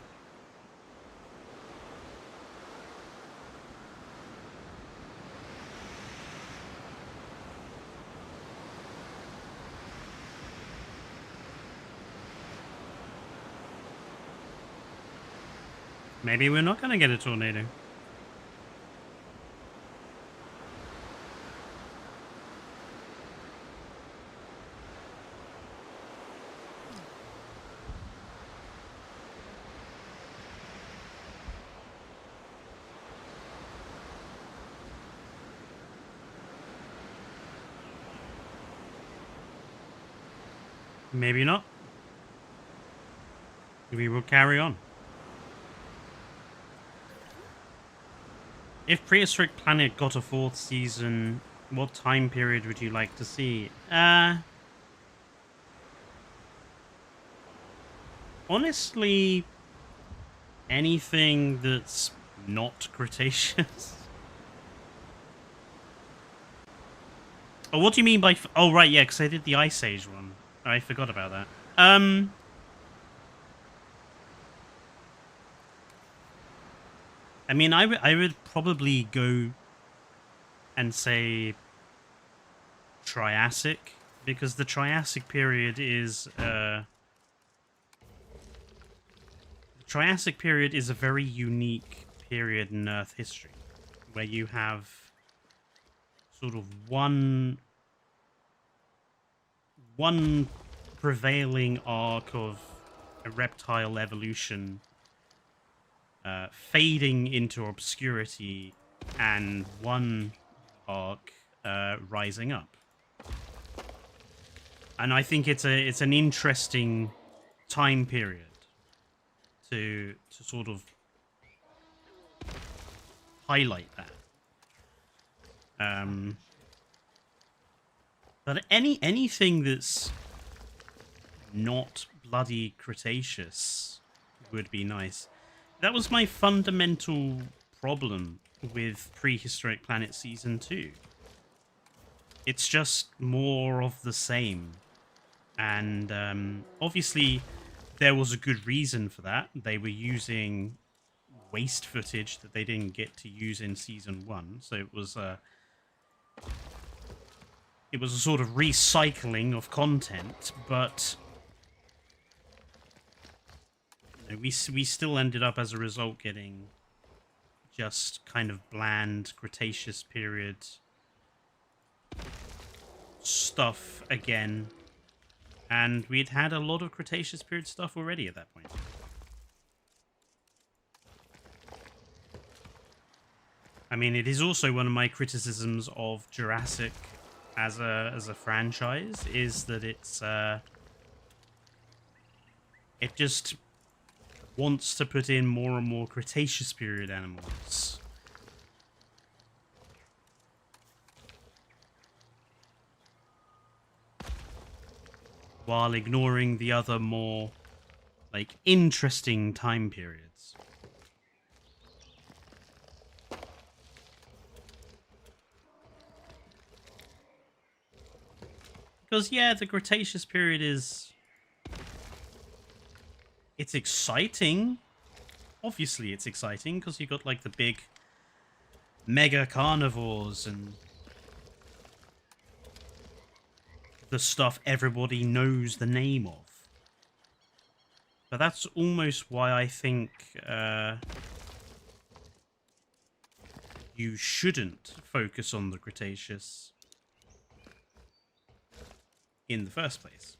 Maybe we're not going to get a tornado. Maybe not. We will carry on. If Prehistoric Planet got a 4th season, what time period would you like to see? Honestly, anything that's not Cretaceous. Oh, what do you mean by... Oh, right, yeah, because I did the Ice Age one. I forgot about that. I mean, I would probably go and say Triassic, because the Triassic period is the Triassic period is a very unique period in Earth history, where you have sort of one prevailing arc of a reptile evolution fading into obscurity, and one arc rising up. And I think it's an interesting time period to sort of highlight that. But anything that's not bloody Cretaceous would be nice. That was my fundamental problem with Prehistoric Planet Season 2. It's just more of the same. And obviously, there was a good reason for that. They were using waste footage that they didn't get to use in Season 1. So it was a sort of recycling of content, but we still ended up, as a result, getting just kind of bland Cretaceous period stuff again. And we'd had a lot of Cretaceous period stuff already at that point. I mean, it is also one of my criticisms of Jurassic as a franchise, is that it just wants to put in more and more Cretaceous period animals. While ignoring the other more, like, interesting time periods. Because, yeah, the Cretaceous period is... It's exciting. Obviously it's exciting, because you got, like, the big mega carnivores and the stuff everybody knows the name of. But that's almost why I think you shouldn't focus on the Cretaceous. in the first place.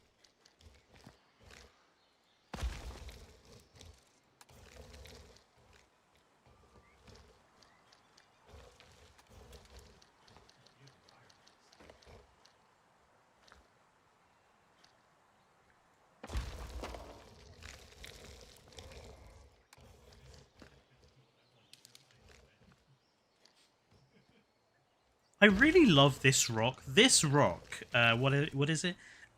I really love this rock. This rock, what is it?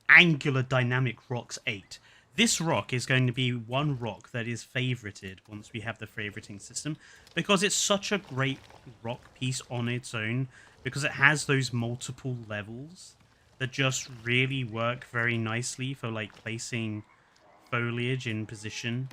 Angular Dynamic Rocks 8. This rock is going to be one rock that is favorited once we have the favoriting system, because it's such a great rock piece on its own, because it has those multiple levels that just really work very nicely for like placing foliage in position.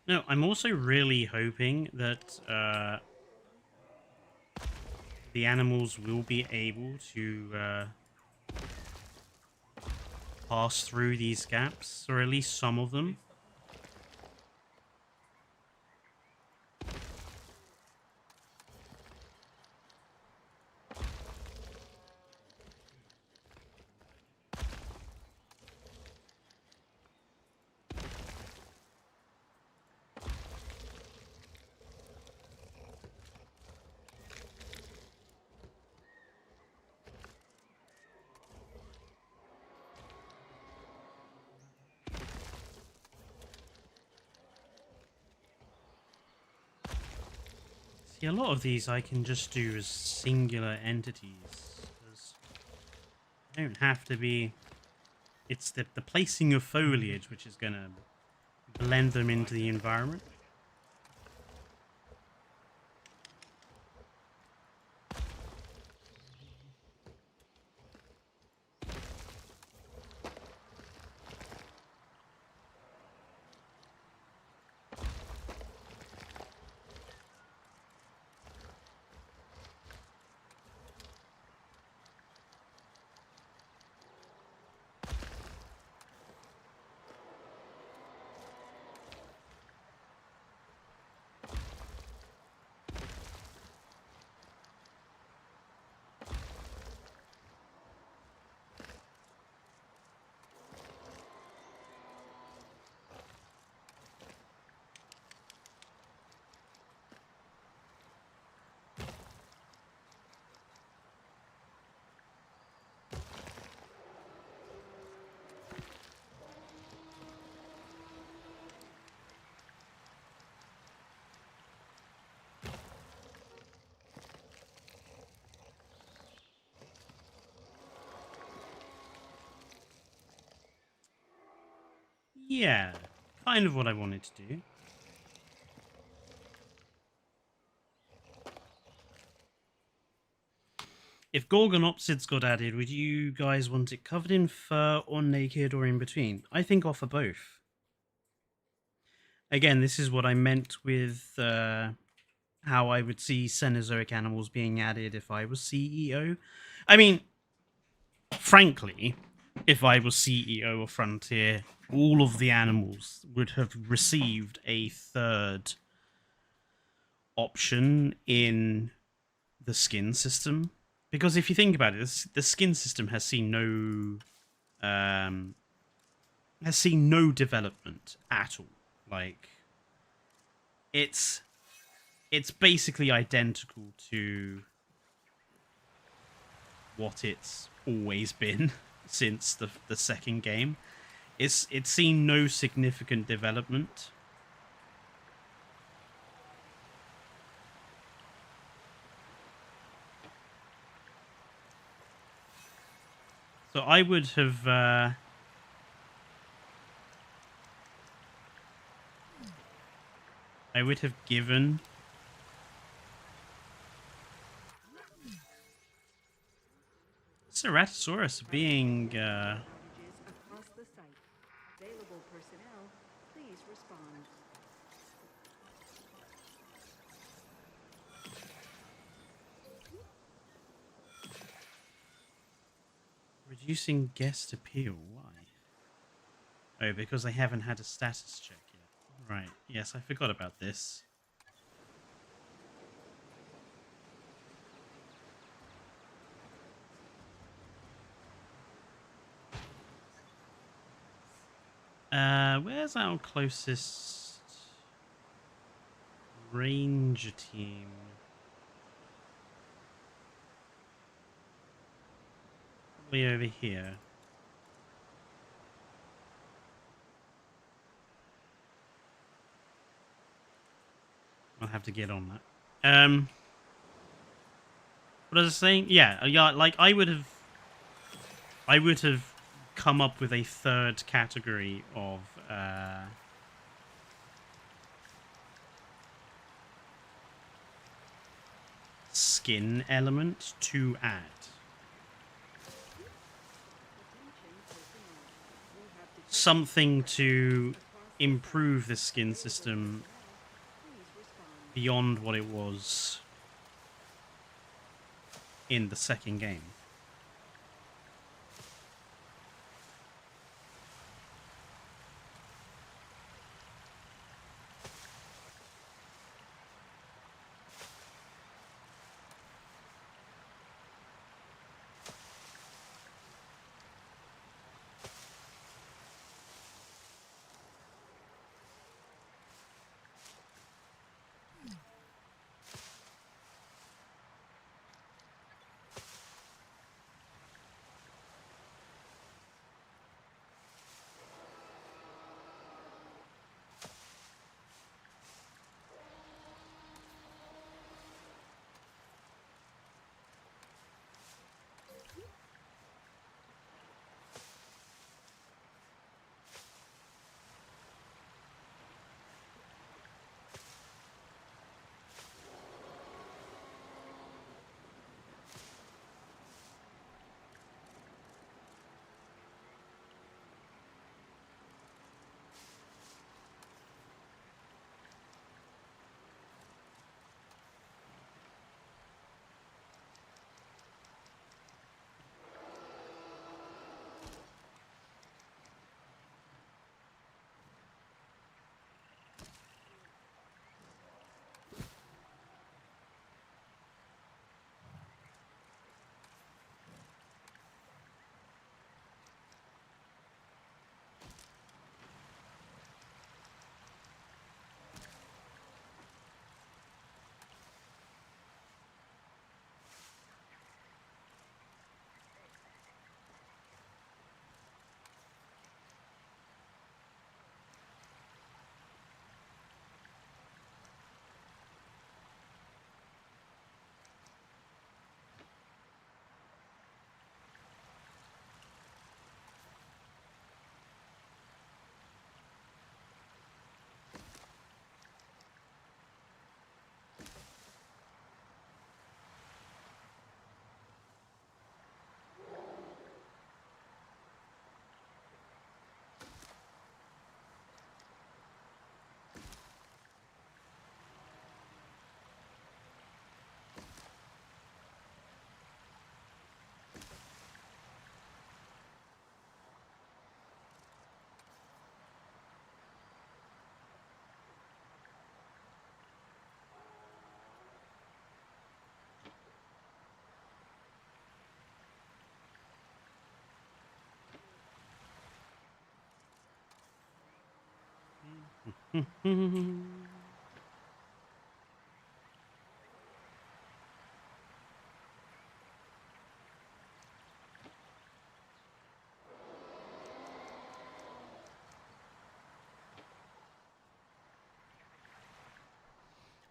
No, I'm also really hoping that the animals will be able to pass through these gaps, or at least some of them. See, a lot of these I can just do as singular entities, because they don't have to be... It's the placing of foliage which is going to blend them into the environment. Yeah, kind of what I wanted to do. If Gorgonopsids got added, would you guys want it covered in fur or naked or in between? I think offer both. Again, this is what I meant with how I would see Cenozoic animals being added if I was CEO. I mean, frankly, if I was CEO of Frontier, all of the animals would have received a third option in the skin system. Because if you think about it, the skin system has seen no development at all. Like, it's basically identical to what it's always been since the second game. It's seen no significant development. So I would have given Ceratosaurus being Challenges across the site. Available personnel, please respond. respond. Reducing guest appeal. Why? Oh, because they haven't had a status check yet. Right. Yes, I forgot about this. Where's our closest ranger team? Probably over here. I'll have to get on that. What was I saying? Yeah, like I would have come up with a third category of skin element to add. Something to improve the skin system beyond what it was in the second game.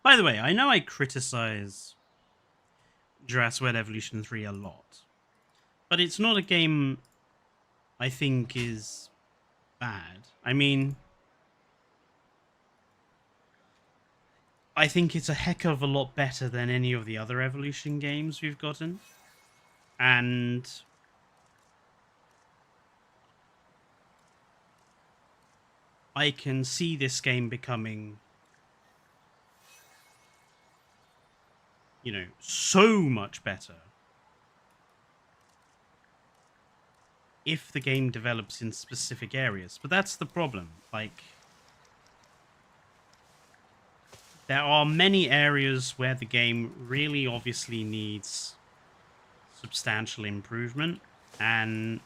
By the way, I know I criticize Jurassic World Evolution 3 a lot, but it's not a game I think is bad. I mean, I think it's a heck of a lot better than any of the other Evolution games we've gotten. And I can see this game becoming, you know, so much better if the game develops in specific areas. But that's the problem. Like, there are many areas where the game really obviously needs substantial improvement, and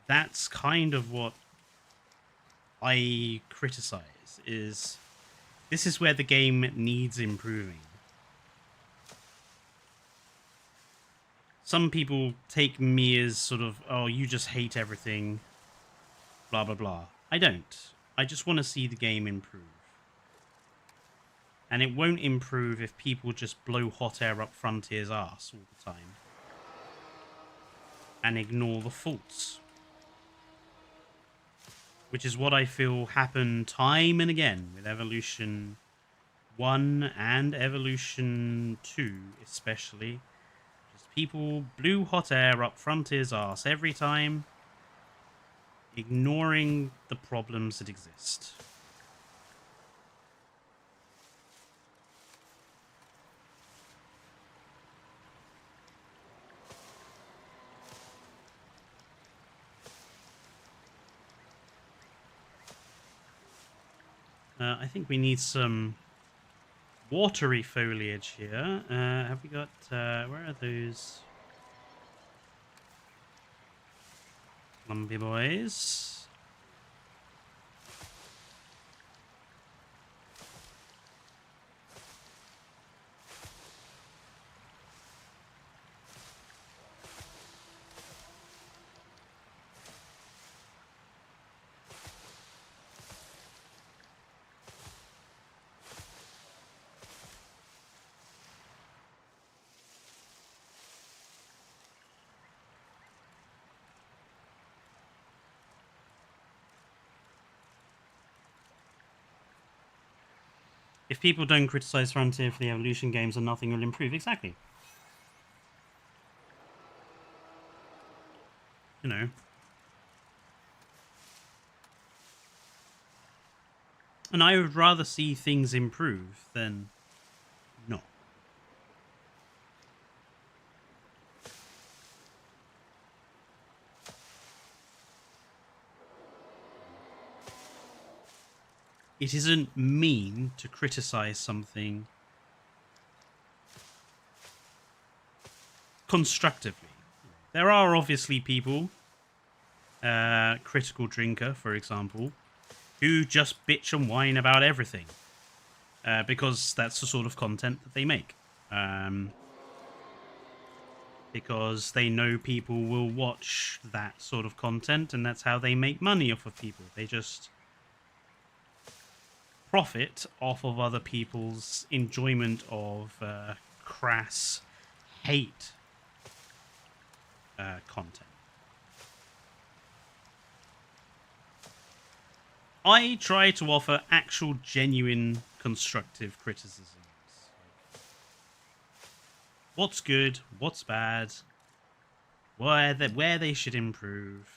that's kind of what I criticize. Is this is where the game needs improving. Some people take me as sort of, oh, you just hate everything, blah blah blah. I don't. I just want to see the game improve. And it won't improve if people just blow hot air up Frontier's ass all the time and ignore the faults. Which is what I feel happened time and again with Evolution 1 and Evolution 2 especially. Just people blew hot air up Frontier's ass every time, ignoring the problems that exist. I think we need some watery foliage here. Have we got... where are those? Lumpy boys. If people don't criticize Frontier for the Evolution games, then nothing will improve. Exactly. You know. And I would rather see things improve than not. It isn't mean to criticize something constructively. There are obviously people, Critical Drinker, for example, who just bitch and whine about everything because that's the sort of content that they make. Because they know people will watch that sort of content, and that's how they make money off of people. They just profit off of other people's enjoyment of crass hate content. I try to offer actual, genuine, constructive criticisms. What's good, what's bad, where they should improve.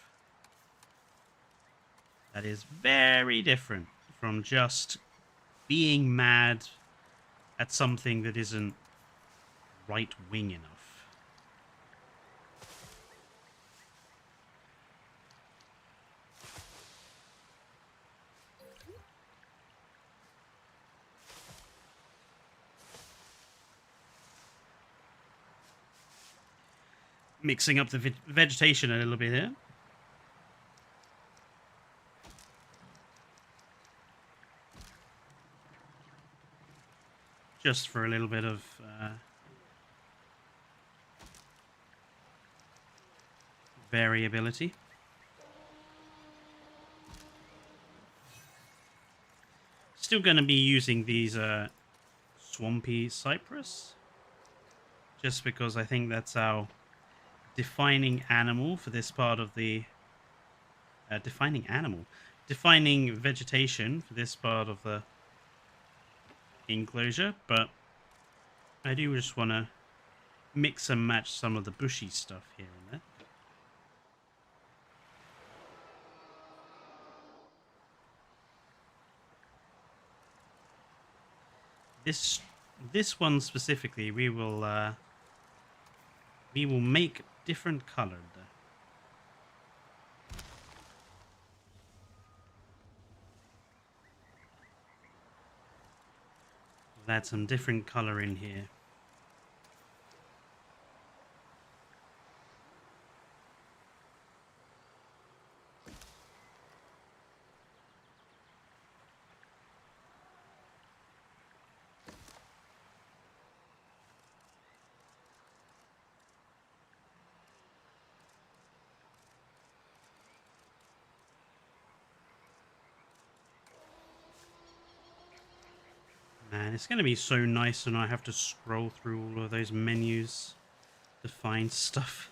That is very different from just being mad at something that isn't right-wing enough. Mixing up the vegetation a little bit here. Just for a little bit of variability. Still going to be using these swampy cypress, just because I think that's our defining animal for this part of the defining vegetation for this part of the enclosure. But I do just want to mix and match some of the bushy stuff here and there. this one specifically, we will make different colored. We'll add some different color in here. Man, it's going to be so nice when I have to scroll through all of those menus to find stuff.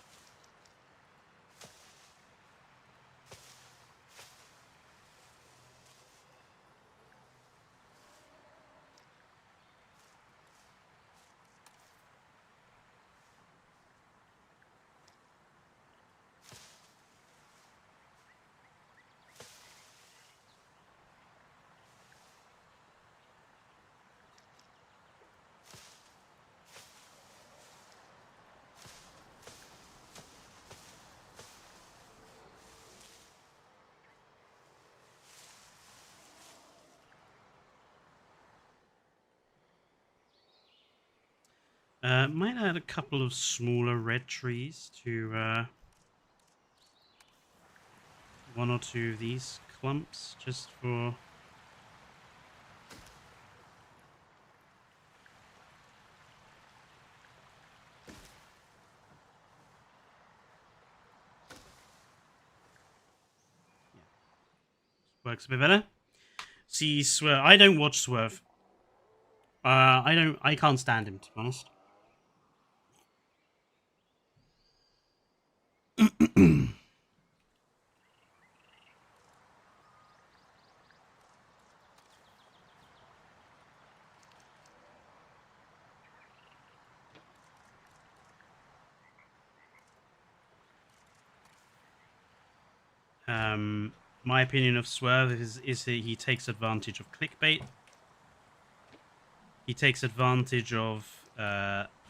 Might add a couple of smaller red trees to one or two of these clumps, just for... Works a bit better. See, Swerve. I don't watch Swerve. I can't stand him, to be honest. My opinion of Swerve is that he takes advantage of clickbait. He takes advantage of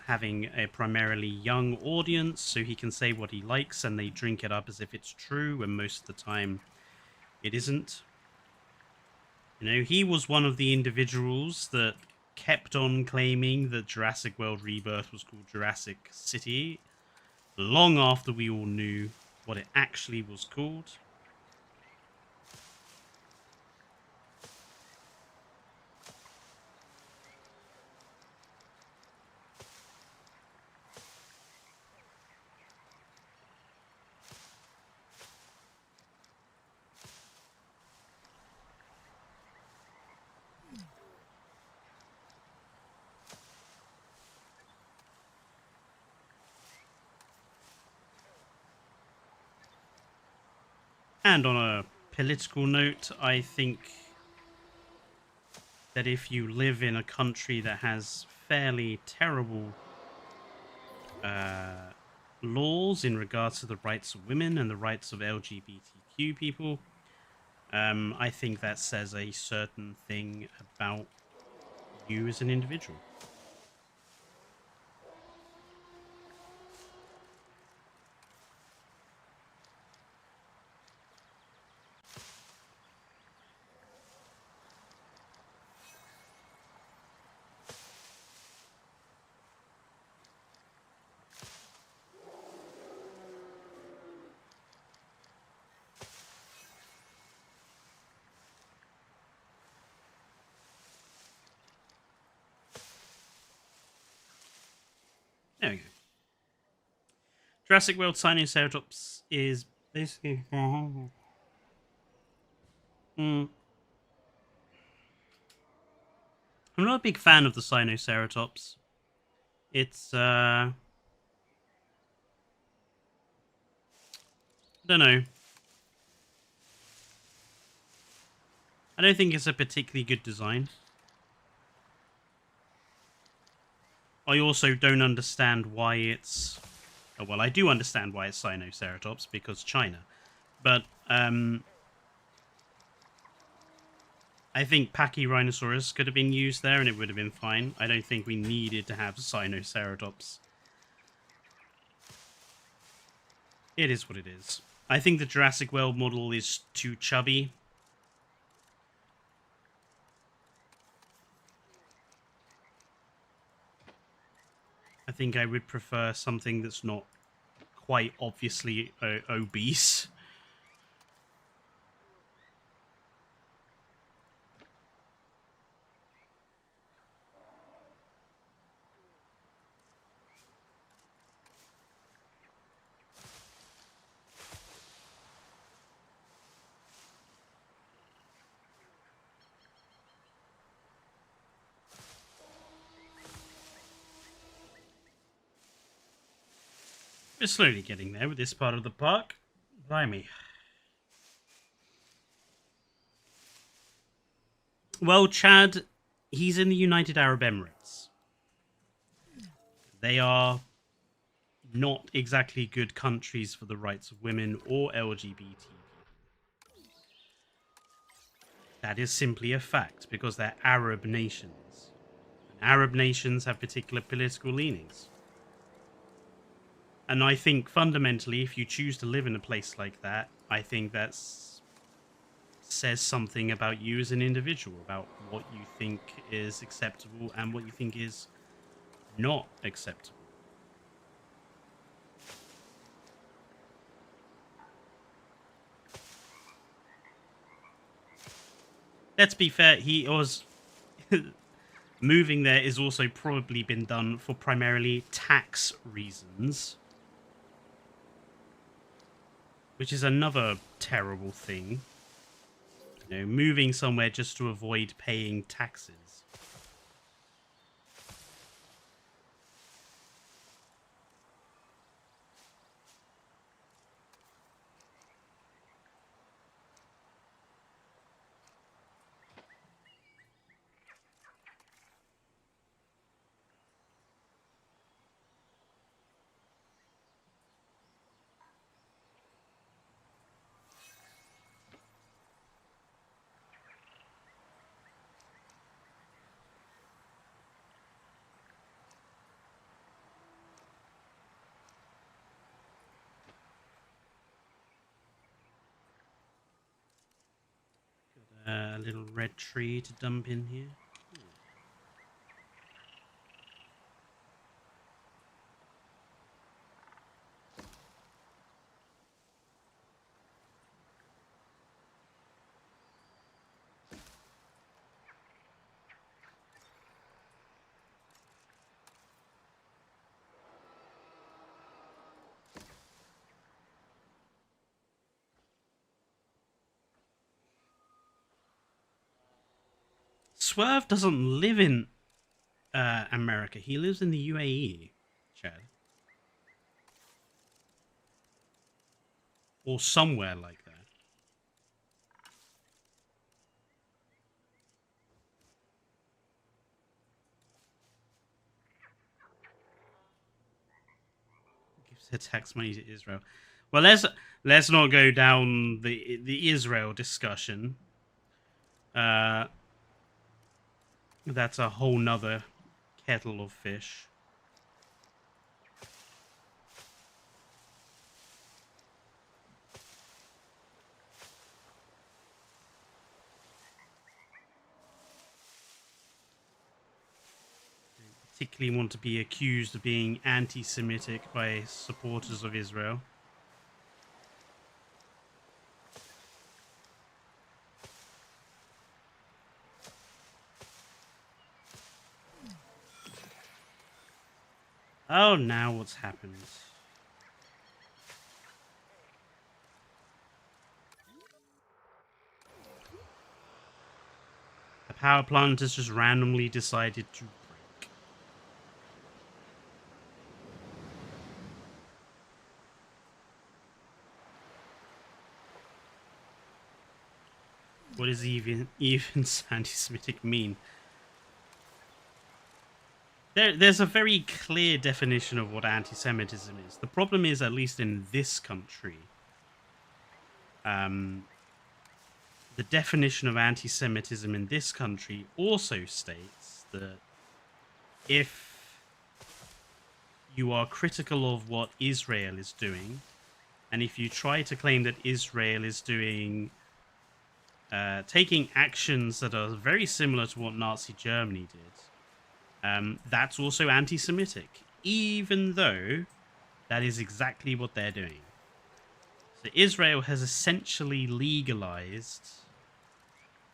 having a primarily young audience, so he can say what he likes and they drink it up as if it's true, when most of the time it isn't. You know, he was one of the individuals that kept on claiming that Jurassic World Rebirth was called Jurassic City, long after we all knew what it actually was called. And on a political note, I think that if you live in a country that has fairly terrible laws in regards to the rights of women and the rights of LGBTQ people, I think that says a certain thing about you as an individual. There we go. Jurassic World Sinoceratops is basically... I'm not a big fan of the Sinoceratops. It's, I don't know. I don't think it's a particularly good design. I also don't understand why it's... Oh, well, I do understand why it's Sinoceratops, because China. But, I I think Pachyrhinosaurus could have been used there and it would have been fine. I don't think we needed to have Sinoceratops. It is what it is. I think the Jurassic World model is too chubby. I think I would prefer something that's not quite obviously obese. We're slowly getting there with this part of the park. Blimey. Well, Chad, he's in the United Arab Emirates. They are not exactly good countries for the rights of women or LGBT people. That is simply a fact because they're Arab nations. And Arab nations have particular political leanings. And I think fundamentally, if you choose to live in a place like that, I think that says something about you as an individual, about what you think is acceptable and what you think is not acceptable. Let's be fair, he was... moving there is also probably been done for primarily tax reasons. Which is another terrible thing. You know, moving somewhere just to avoid paying taxes. A little red tree to dump in here. Swerve doesn't live in America. He lives in the UAE, Chad. Or somewhere like that. Gives their tax money to Israel. Well, let's not go down the Israel discussion. That's a whole nother kettle of fish. Particularly want to be accused of being anti-Semitic by supporters of Israel. Oh, now what's happened? The power plant has just randomly decided to break. What does even anti-Semitic mean? There's a very clear definition of what anti-Semitism is. The problem is, at least in this country, the definition of anti-Semitism in this country also states that if you are critical of what Israel is doing, and if you try to claim that Israel is doing, taking actions that are very similar to what Nazi Germany did, that's also anti-Semitic, even though that is exactly what they're doing. So Israel has essentially legalized,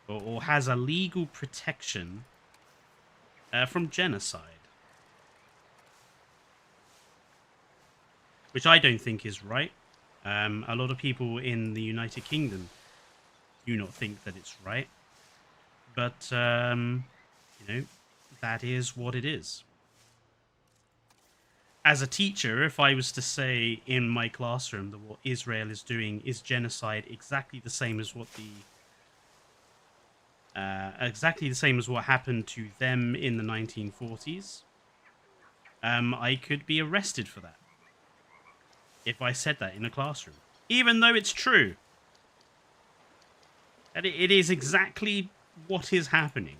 or has a legal protection from genocide, which I don't think is right. A lot of people in the United Kingdom do not think that it's right, but you know, that is what it is. As a teacher, if I was to say in my classroom that what Israel is doing is genocide, exactly the same as what happened to them in the 1940s, I could be arrested for that if I said that in a classroom, even though it's true. And it is exactly what is happening.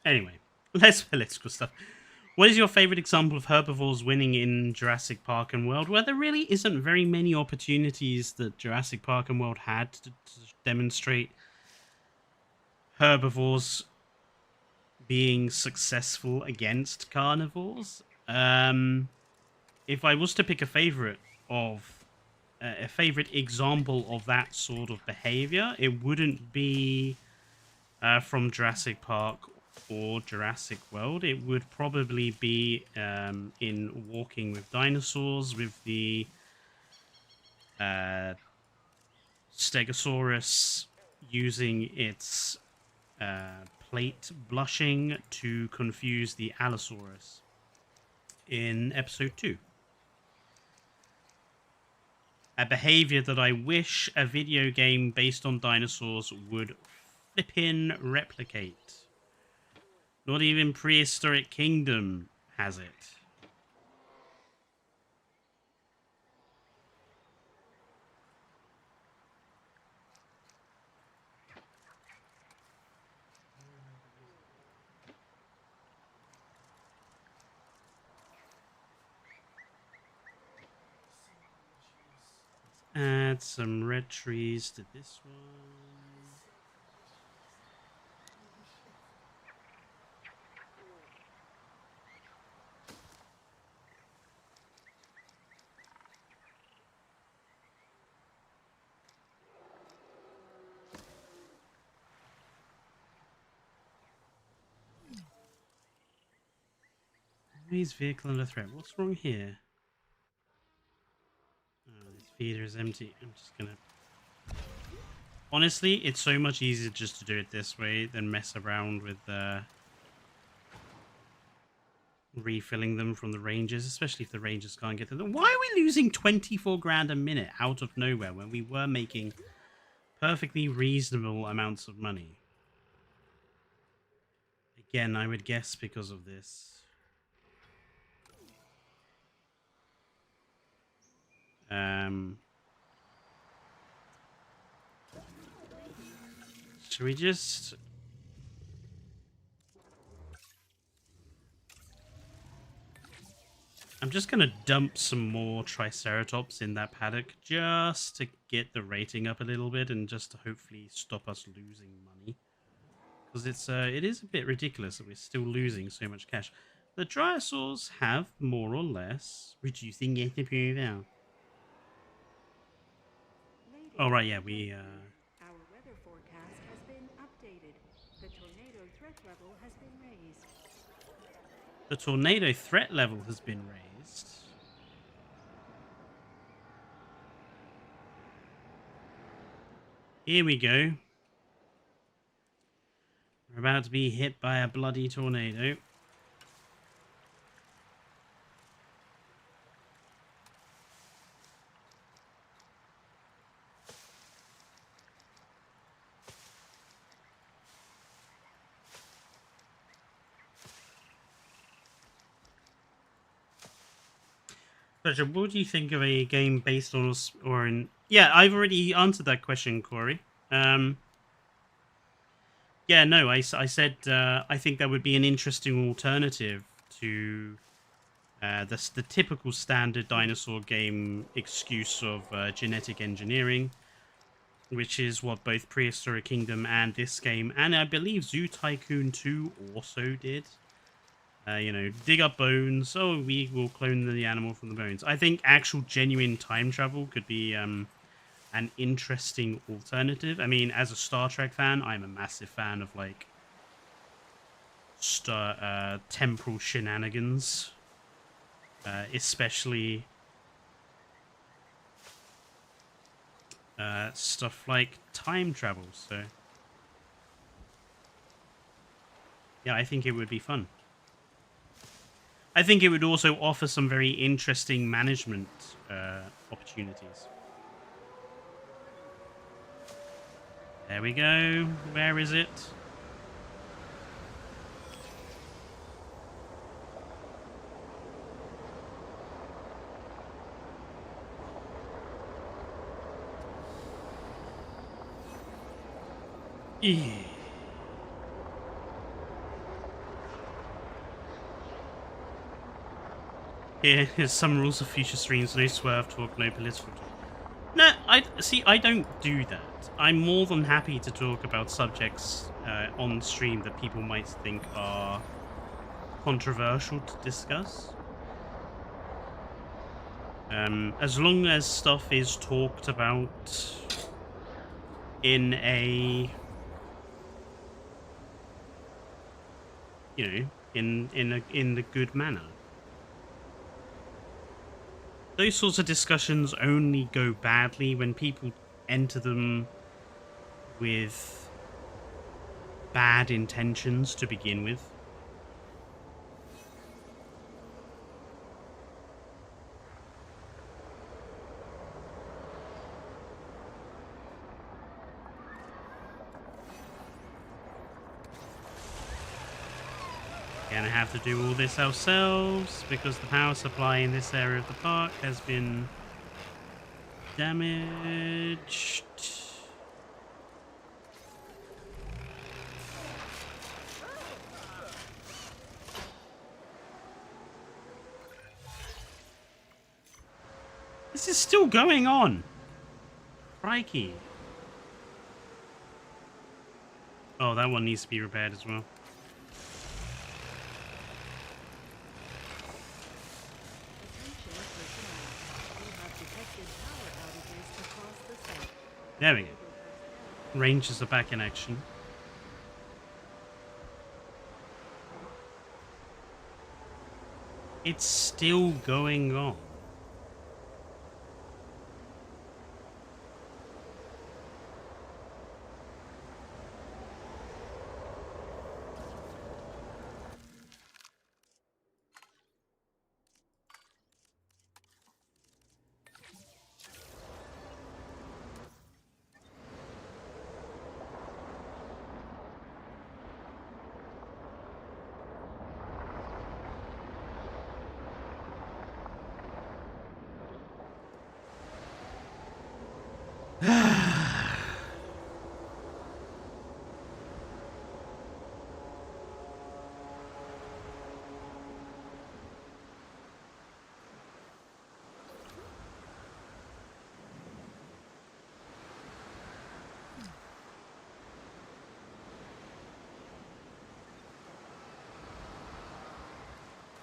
Anyway, less political stuff. What is your favorite example of herbivores winning in Jurassic Park and World? Well, there really isn't very many opportunities that Jurassic Park and World had to demonstrate herbivores being successful against carnivores. If I was to pick a favorite example of that sort of behavior, it wouldn't be from Jurassic Park or Jurassic World. It would probably be in Walking with Dinosaurs, with the Stegosaurus using its plate blushing to confuse the Allosaurus in episode 2. A behavior that I wish a video game based on dinosaurs would flippin' replicate. Not even Prehistoric Kingdom has it. Add some red trees to this one. Enemy's vehicle under threat. What's wrong here? Oh, this feeder is empty. I'm just gonna... Honestly, it's so much easier just to do it this way than mess around with refilling them from the rangers, especially if the rangers can't get to them. Why are we losing 24 grand a minute out of nowhere when we were making perfectly reasonable amounts of money? Again, I would guess because of this. Should we just... I'm just going to dump some more Triceratops in that paddock just to get the rating up a little bit and just to hopefully stop us losing money. Because it is a bit ridiculous that we're still losing so much cash. The Dinosaurs have more or less reducing it now. Oh, right, yeah, we... Our weather forecast has been updated. The tornado threat level has been raised. The tornado threat level has been raised. Here we go. We're about to be hit by a bloody tornado. Fletcher, what do you think of a game based on or in? Yeah, I've already answered that question, Corey. Yeah, no, I said I think that would be an interesting alternative to the typical standard dinosaur game excuse of genetic engineering, which is what both Prehistoric Kingdom and this game, and I believe Zoo Tycoon 2 also did. You know, dig up bones. Oh, we will clone the animal from the bones. I think actual genuine time travel could be an interesting alternative. I mean, as a Star Trek fan, I'm a massive fan of like temporal shenanigans, especially stuff like time travel. So, yeah, I think it would be fun. I think it would also offer some very interesting management opportunities. There we go. Where is it? Yeah. Here's some rules of future streams: no swerve talk, no political talk. No, I don't do that. I'm more than happy to talk about subjects on stream that people might think are controversial to discuss. As long as stuff is talked about in a, you know, in the good manner. Those sorts of discussions only go badly when people enter them with bad intentions to begin with. Gonna have to do all this ourselves because the power supply in this area of the park has been damaged. This is still going on. Crikey. Oh, that one needs to be repaired as well. There we go. Rangers are back in action. It's still going on.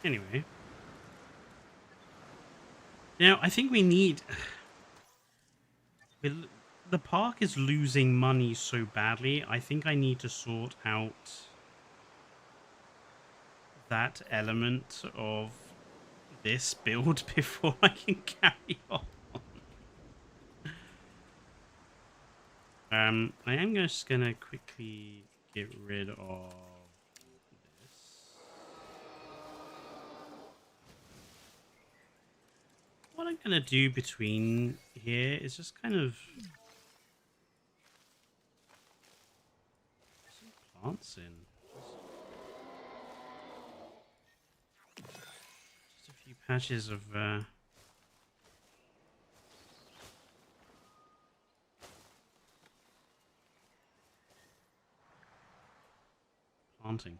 Anyway. Now, I think we need... The park is losing money so badly. I think I need to sort out that element of this build before I can carry on. I am just gonna quickly get rid of this. What I'm gonna do between here is just kind of put some plants in. Just a few patches of planting.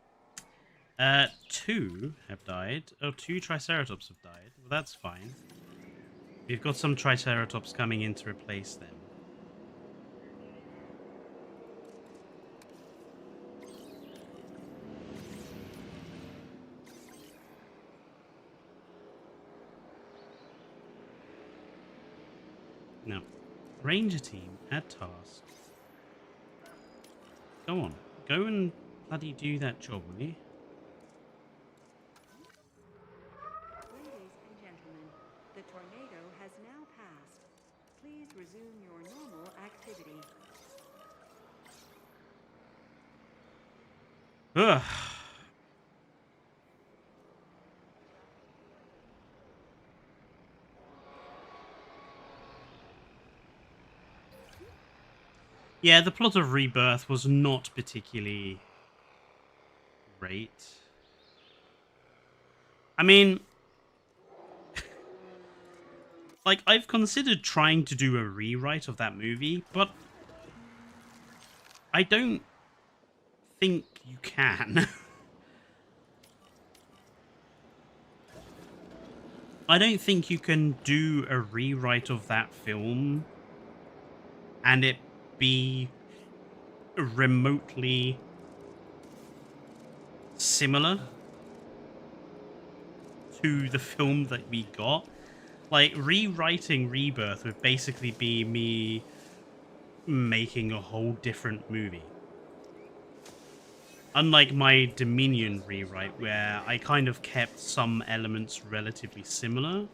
2 have died. Oh, 2 Triceratops have died. Well, that's fine. We've got some Triceratops coming in to replace them. Now, Ranger team at task. Go on. Go and bloody do that job, will you? Ladies and gentlemen, the tornado has now passed. Please resume your normal activity. Ugh. Yeah, the plot of Rebirth was not particularly great. I mean, like, I've considered trying to do a rewrite of that movie, but I don't think you can. I don't think you can do a rewrite of that film and it be remotely similar to the film that we got. Like, rewriting Rebirth would basically be me making a whole different movie. Unlike my Dominion rewrite, where I kind of kept some elements relatively similar.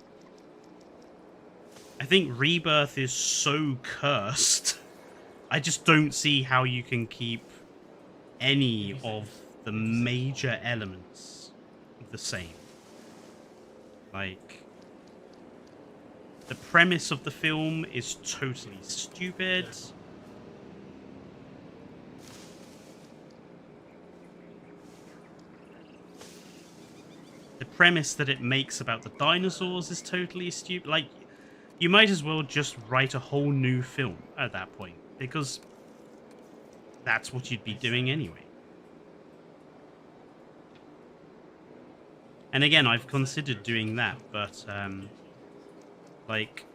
I think Rebirth is so cursed. I just don't see how you can keep any of the major elements the same. Like, the premise of the film is totally stupid. The premise that it makes about the dinosaurs is totally stupid. Like, you might as well just write a whole new film at that point, because that's what you'd be doing anyway. And again, I've considered doing that, but like,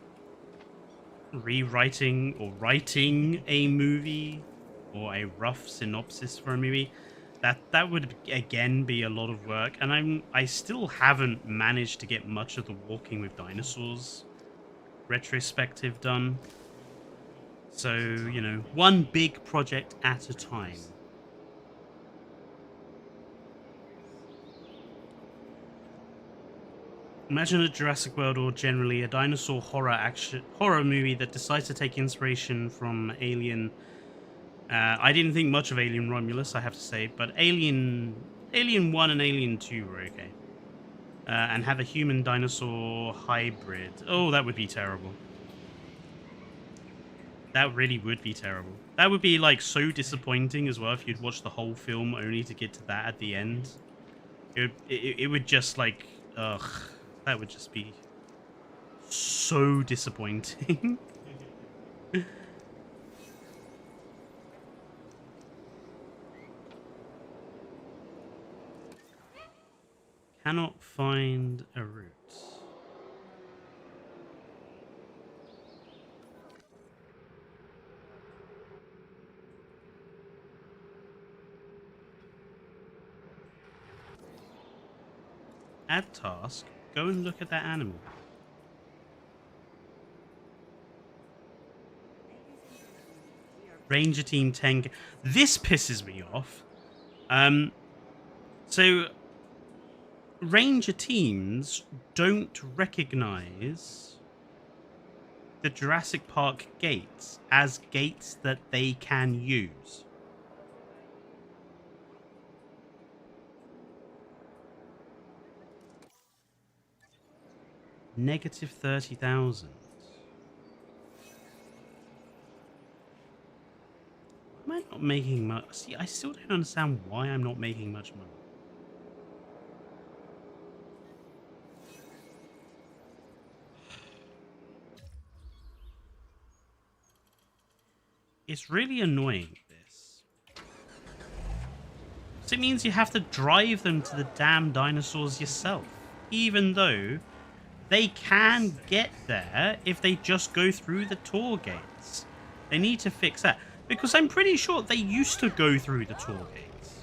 rewriting or writing a movie or a rough synopsis for a movie, that would again be a lot of work, and I still haven't managed to get much of the Walking with Dinosaurs retrospective done. So, you know, one big project at a time. Imagine a Jurassic World, or generally a dinosaur horror movie that decides to take inspiration from Alien. I didn't think much of Alien Romulus, I have to say, but Alien 1 and Alien 2 were okay. And have a human dinosaur hybrid. Oh, that would be terrible. That really would be terrible. That would be, like, so disappointing as well if you'd watch the whole film only to get to that at the end. It would just, like, ugh. That would just be so disappointing. Cannot find a route. Add task. Go and look at that animal. Ranger Team 10. This pisses me off. So, Ranger teams don't recognize the Jurassic Park gates as gates that they can use. Negative 30,000. Am I not making much? See, I still don't understand why I'm not making much money. It's really annoying, this. So it means you have to drive them to the damn dinosaurs yourself, even though they can get there if they just go through the tour gates. They need to fix that, because I'm pretty sure they used to go through the tour gates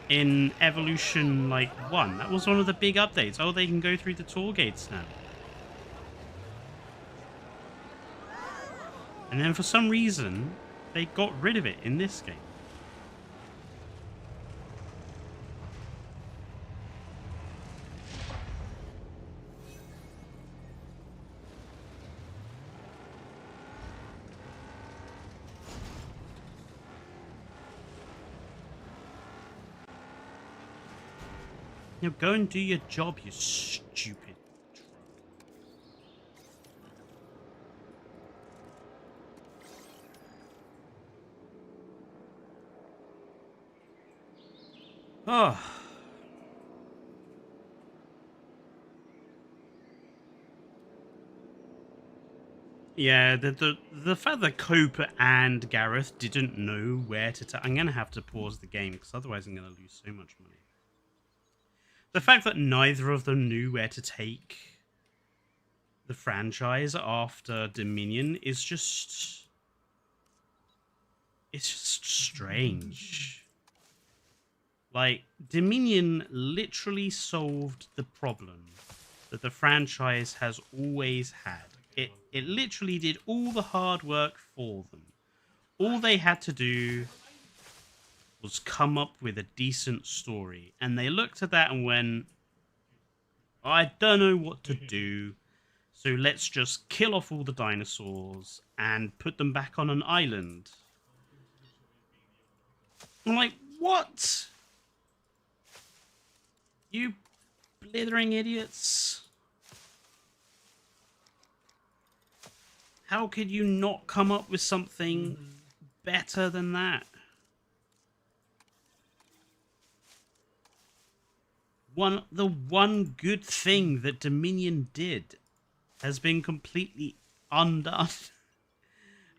in Evolution 1. That was one of the big updates. Oh, they can go through the tour gates now. And then for some reason, they got rid of it in this game. You know, go and do your job, you stupid truck. Oh. Yeah, the fact that Cope and Gareth didn't know where to I'm going to have to pause the game, because otherwise I'm going to lose so much money. The fact that neither of them knew where to take the franchise after Dominion is just... it's just strange. Like, Dominion literally solved the problem that the franchise has always had. It literally did all the hard work for them. All they had to do was come up with a decent story. And they looked at that and went, I don't know what to do, so let's just kill off all the dinosaurs and put them back on an island. I'm like, what? You blithering idiots. How could you not come up with something better than that? The one good thing that Dominion did has been completely undone.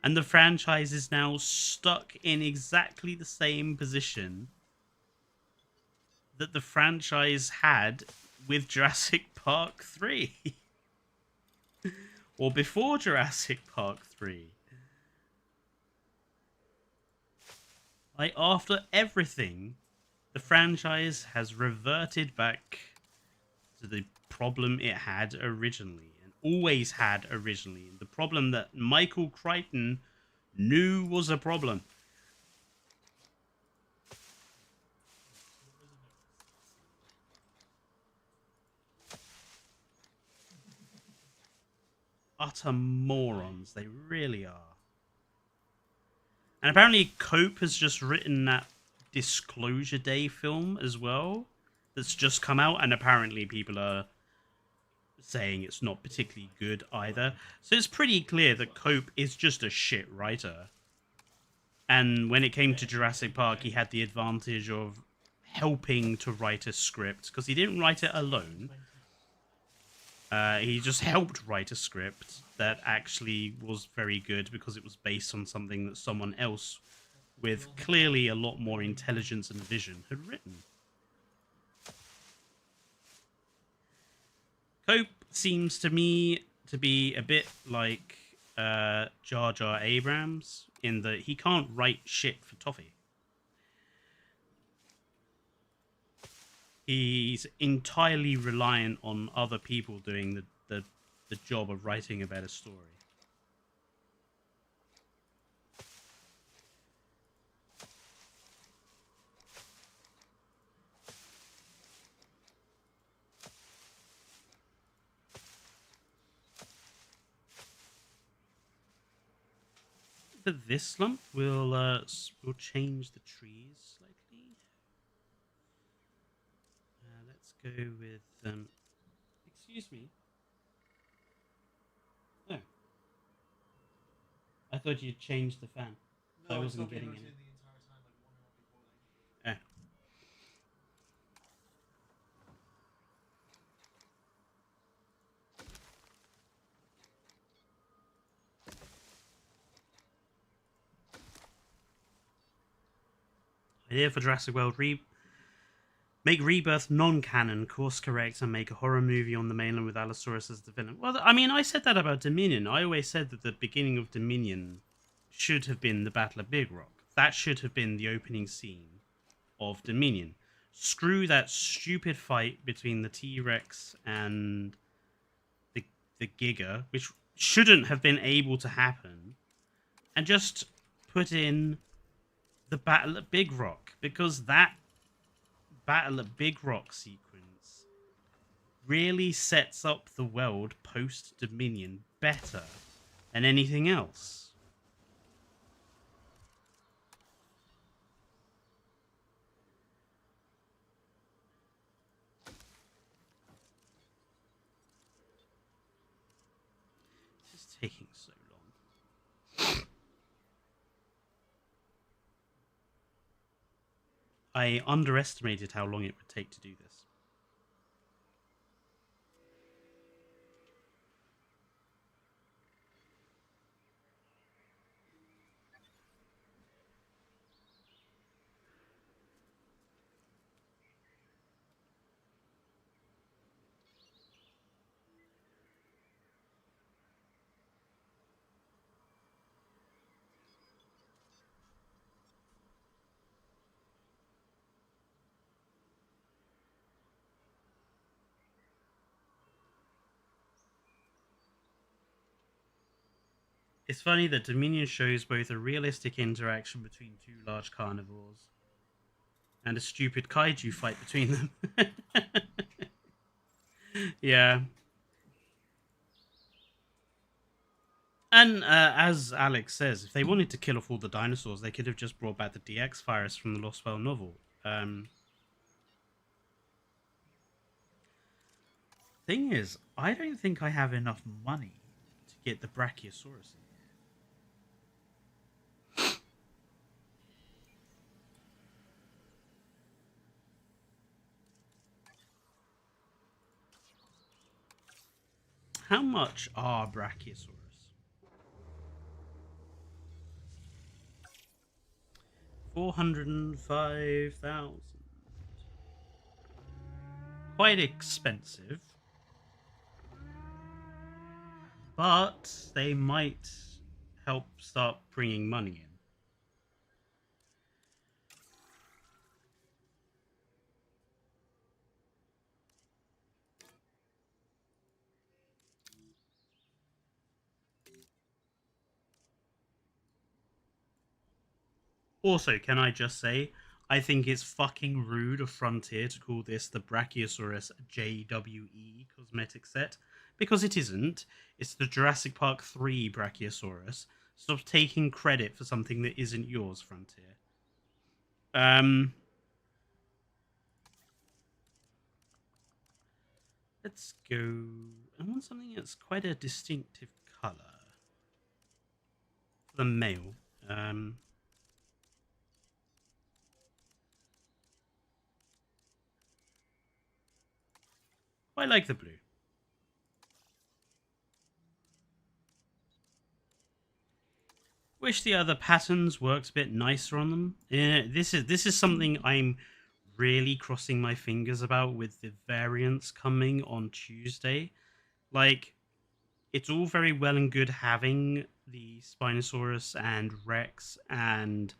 And the franchise is now stuck in exactly the same position that the franchise had with Jurassic Park 3. Or before Jurassic Park 3. Like, after everything, the franchise has reverted back to the problem it had originally, and always had originally. The problem that Michael Crichton knew was a problem. Utter morons, they really are. And apparently Cope has just written that Disclosure Day film as well, that's just come out, and apparently people are saying it's not particularly good either. So it's pretty clear that Cope is just a shit writer. And when it came to Jurassic Park, he had the advantage of helping to write a script, because he didn't write it alone. He just helped write a script that actually was very good, because it was based on something that someone else with clearly a lot more intelligence and vision had written. Cope seems to me to be a bit like Jar Jar Abrams, in that he can't write shit for toffee. He's entirely reliant on other people doing the job of writing a better story. For this lump, we'll change the trees slightly. Let's go with excuse me. Oh, I thought you'd changed the fan. No, I wasn't getting any. Eh. Here for Jurassic World make Rebirth non-canon, course correct, and make a horror movie on the mainland with Allosaurus as the villain. Well, I mean, I said that about Dominion. I always said that the beginning of Dominion should have been the Battle of Big Rock. That should have been the opening scene of Dominion. Screw that stupid fight between the T-Rex and the Giga, which shouldn't have been able to happen, and just put in the Battle at Big Rock, because that Battle at Big Rock sequence really sets up the world post Dominion better than anything else. This is taking so long. I underestimated how long it would take to do this. It's funny that Dominion shows both a realistic interaction between two large carnivores and a stupid kaiju fight between them. Yeah. And as Alex says, if they wanted to kill off all the dinosaurs, they could have just brought back the DX virus from the Lost World novel. Thing is, I don't think I have enough money to get the Brachiosaurus in here. How much are Brachiosaurus? 405,000. Quite expensive. But they might help start bringing money in. Also, can I just say, I think it's fucking rude of Frontier to call this the Brachiosaurus JWE cosmetic set, because it isn't. It's the Jurassic Park 3 Brachiosaurus. Stop taking credit for something that isn't yours, Frontier. Let's go. I want something that's quite a distinctive color for the male. I like the blue. Wish the other patterns worked a bit nicer on them. This is something I'm really crossing my fingers about with the variants coming on Tuesday. Like, it's all very well and good having the Spinosaurus and Rex and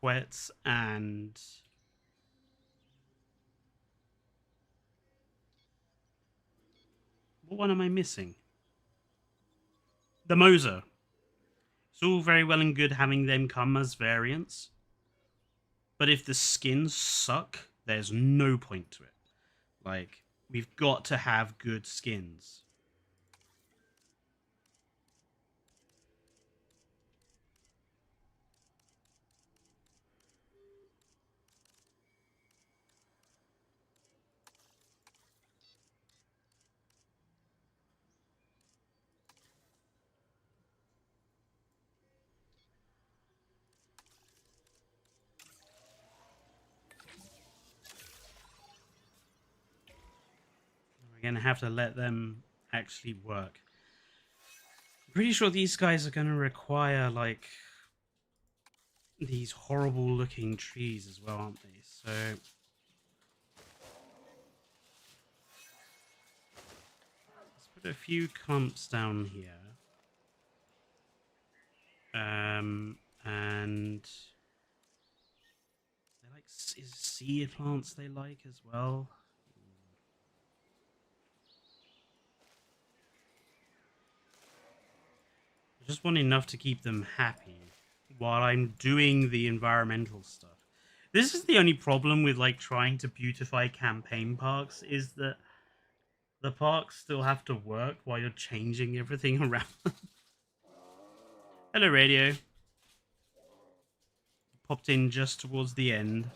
Quetz and what one am I missing? The Moser. It's all very well and good having them come as variants, but if the skins suck, there's no point to it. Like, we've got to have good skins. We're going to have to let them actually work. I'm pretty sure these guys are going to require, like, these horrible looking trees as well, aren't they? So let's put a few clumps down here. And they like sea plants they like as well. I just want enough to keep them happy while I'm doing the environmental stuff. This is the only problem with like trying to beautify campaign parks, is that the parks still have to work while you're changing everything around. Hello, radio. Popped in just towards the end.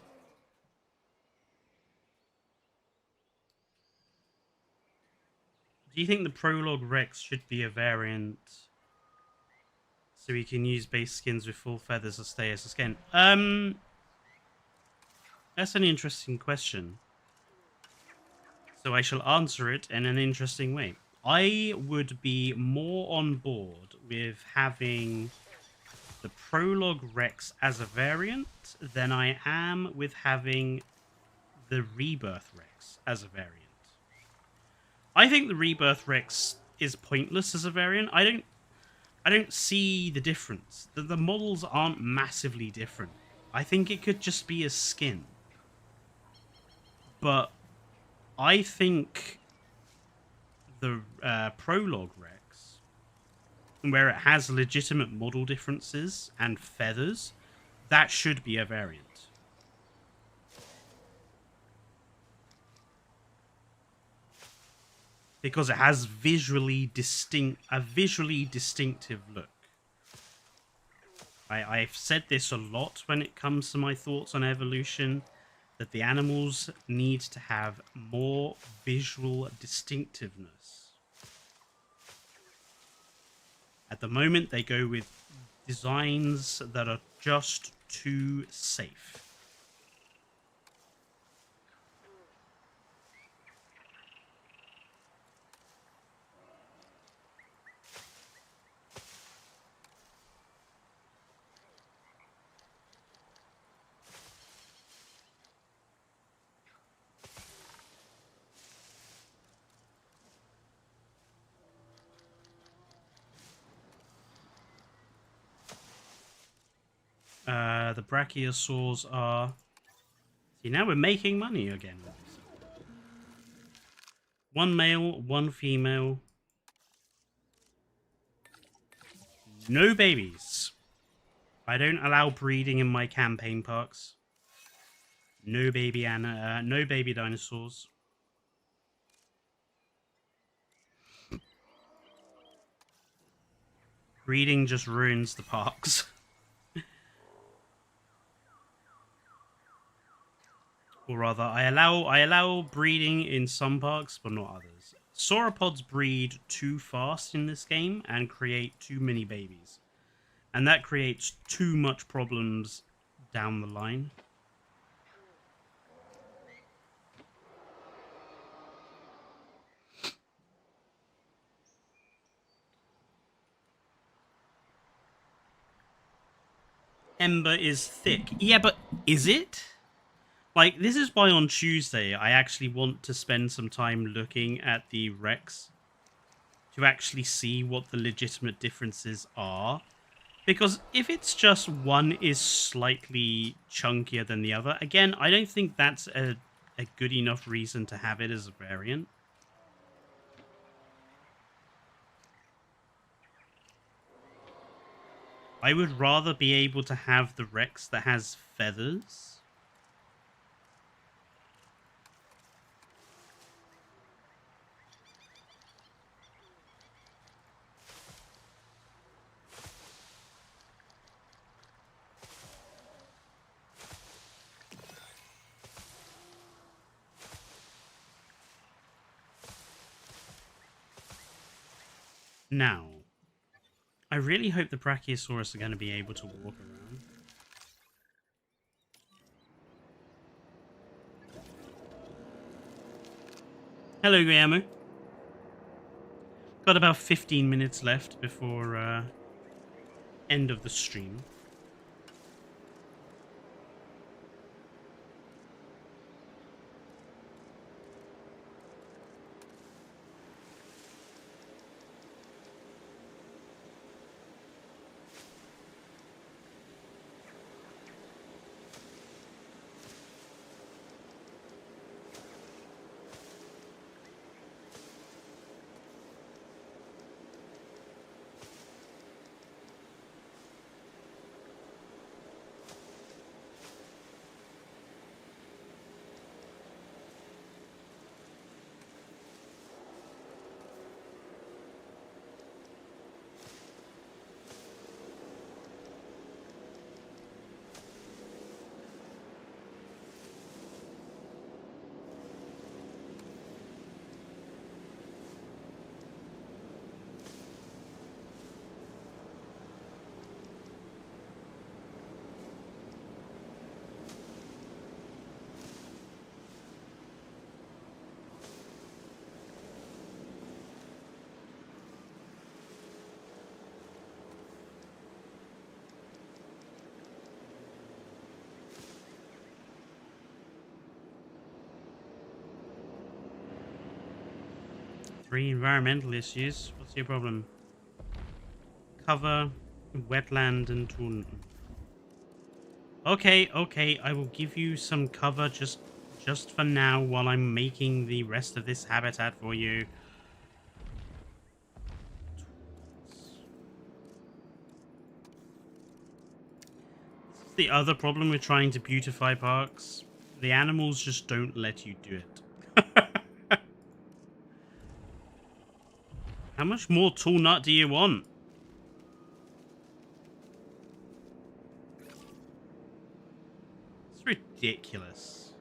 Do you think the Prologue Rex should be a variant so we can use base skins with full feathers or stay as a skin? That's an interesting question. So I shall answer it in an interesting way. I would be more on board with having the Prologue Rex as a variant than I am with having the Rebirth Rex as a variant. I think the Rebirth Rex is pointless as a variant. I don't see the difference. The models aren't massively different. I think it could just be a skin. But I think the Prologue Rex, where it has legitimate model differences and feathers, that should be a variant. Because it has a visually distinctive look. I've said this a lot when it comes to my thoughts on evolution, that the animals need to have more visual distinctiveness. At the moment, they go with designs that are just too safe. The brachiosaurs are... See, now we're making money again. One male, one female. No babies. I don't allow breeding in my campaign parks. No baby no baby dinosaurs. Breeding just ruins the parks. Or rather, I allow breeding in some parks, but not others. Sauropods breed too fast in this game and create too many babies. And that creates too much problems down the line. Ember is thick. Yeah, but is it? Like, this is why on Tuesday I actually want to spend some time looking at the Rex to actually see what the legitimate differences are. Because if it's just one is slightly chunkier than the other, again, I don't think that's a good enough reason to have it as a variant. I would rather be able to have the Rex that has feathers. Now, I really hope the Brachiosaurus are going to be able to walk around. Hello, Guillermo. Got about 15 minutes left before end of the stream. Three environmental issues. What's your problem? Cover, wetland, and tornado. Okay, okay, I will give you some cover just for now while I'm making the rest of this habitat for you. This is the other problem with trying to beautify parks. The animals just don't let you do it. How much more tall nut do you want? It's ridiculous.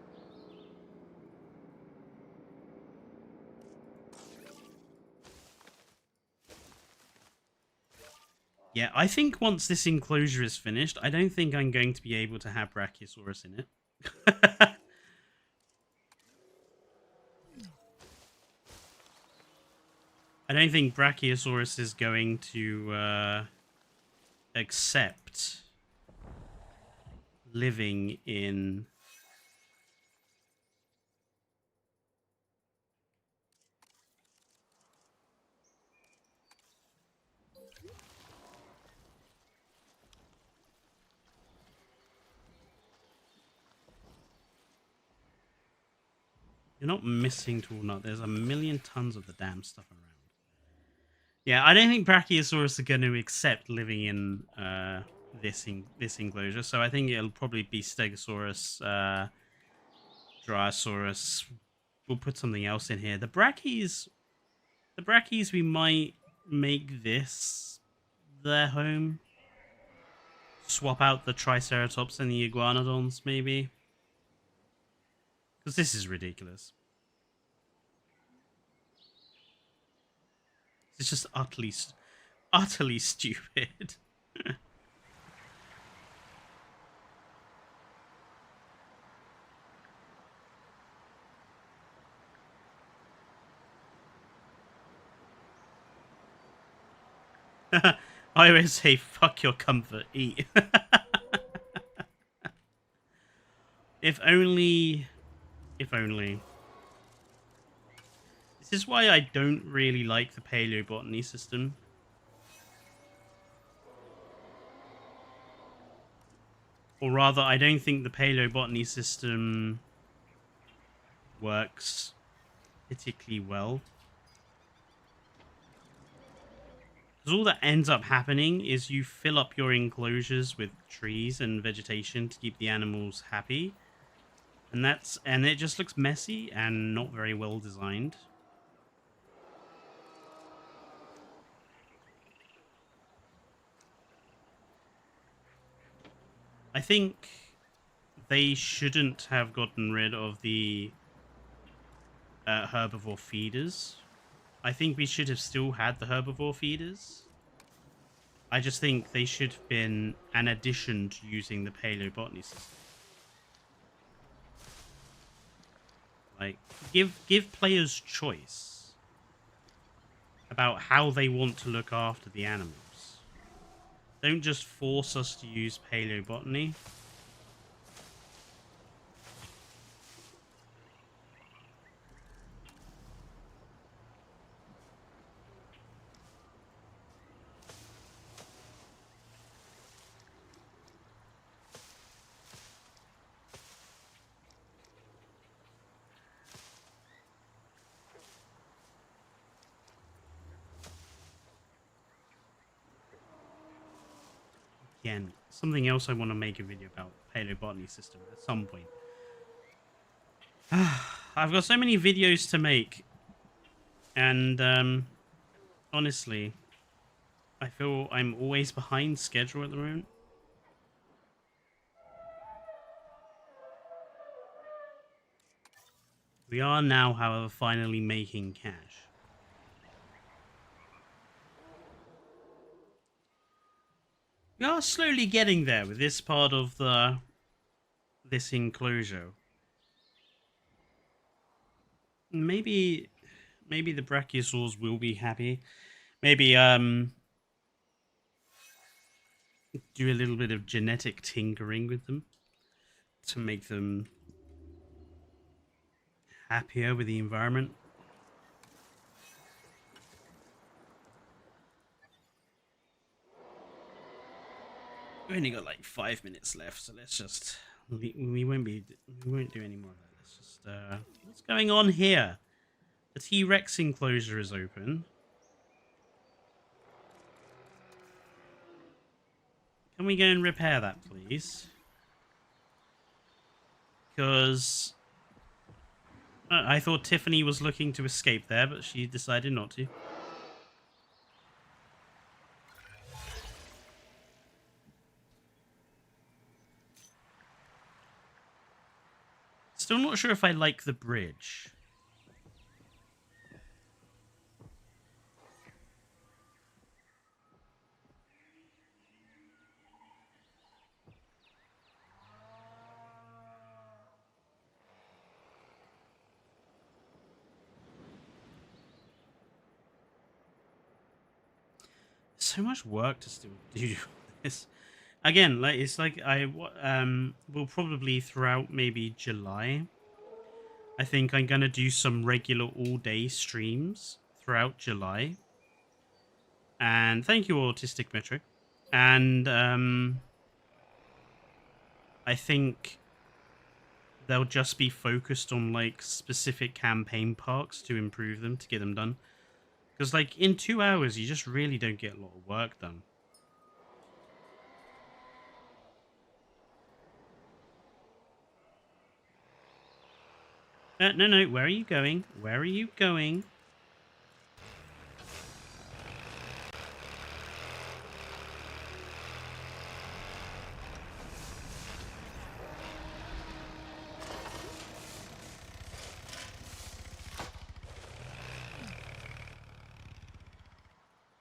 Yeah, I think once this enclosure is finished, I don't think I'm going to be able to have Brachiosaurus in it. I don't think Brachiosaurus is going to accept living in... You're not missing tall nut. There's a million tons of the damn stuff around. Yeah, I don't think Brachiosaurus are going to accept living in this enclosure. So I think it'll probably be Stegosaurus, Dryosaurus. We'll put something else in here. The Brachies, we might make this their home. Swap out the Triceratops and the Iguanodons, maybe. Because this is ridiculous. It's just utterly stupid. I always say, fuck your comfort, eat. If only... If only... This is why I don't really like the paleobotany system. Or rather, I don't think the paleobotany system works particularly well. Because all that ends up happening is you fill up your enclosures with trees and vegetation to keep the animals happy. And it just looks messy and not very well designed. I think they shouldn't have gotten rid of the herbivore feeders. I think we should have still had the herbivore feeders. I just think they should have been an addition to using the paleobotany system. Like, give players choice about how they want to look after the animals. Don't just force us to use paleobotany. Again, something else I want to make a video about paleobotany system at some point. I've got so many videos to make, and honestly, I feel I'm always behind schedule at the moment. We are now, however, finally making cash. We are slowly getting there with this part of this enclosure. Maybe the Brachiosaurs will be happy. Maybe do a little bit of genetic tinkering with them to make them happier with the environment. We've only got like 5 minutes left, so let's just we won't do any more of that. Let's just what's going on here? The T-Rex enclosure is open. Can we go and repair that, please? Because I thought Tiffany was looking to escape there, but she decided not to. Still not sure if I like the bridge. So much work to still do this. Again, like it's like I will probably throughout maybe July. I think I'm gonna do some regular all-day streams throughout July. And thank you, Autistic Metric. And I think they'll just be focused on like specific campaign parks to improve them, to get them done. Because like in 2 hours, you just really don't get a lot of work done. No, where are you going? Where are you going?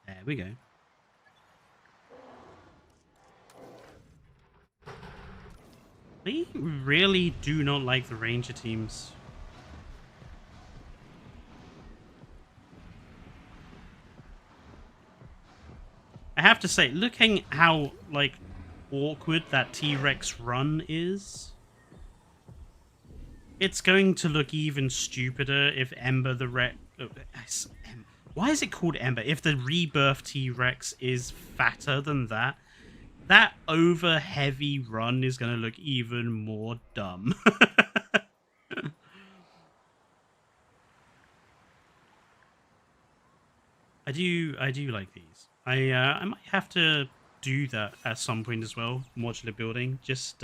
There we go. I really do not like the Ranger teams. I have to say, looking how, like, awkward that T-Rex run is, it's going to look even stupider if Ember the Rex... why is it called Ember? If the Rebirth T-Rex is fatter than that, that over-heavy run is going to look even more dumb. I do like these. I might have to do that at some point as well. Modular building, just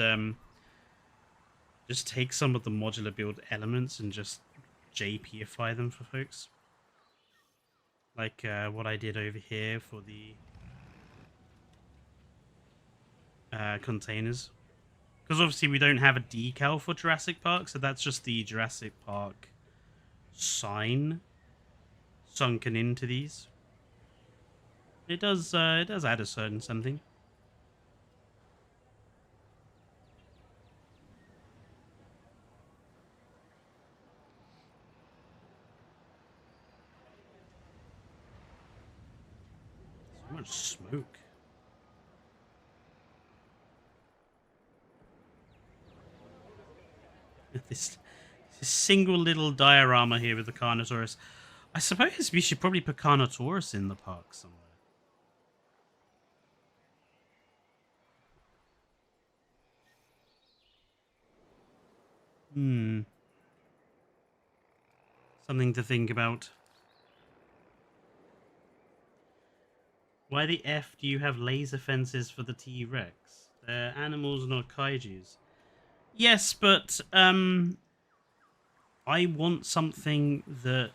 take some of the modular build elements and just JPify them for folks. Like what I did over here for the containers. Because obviously we don't have a decal for Jurassic Park, so that's just the Jurassic Park sign sunken into these. It does add a certain something. So much smoke. This single little diorama here with the Carnotaurus. I suppose we should probably put Carnotaurus in the park somewhere. Something to think about. Why the F do you have laser fences for the T-Rex? They're animals, not kaijus. Yes, but I want something that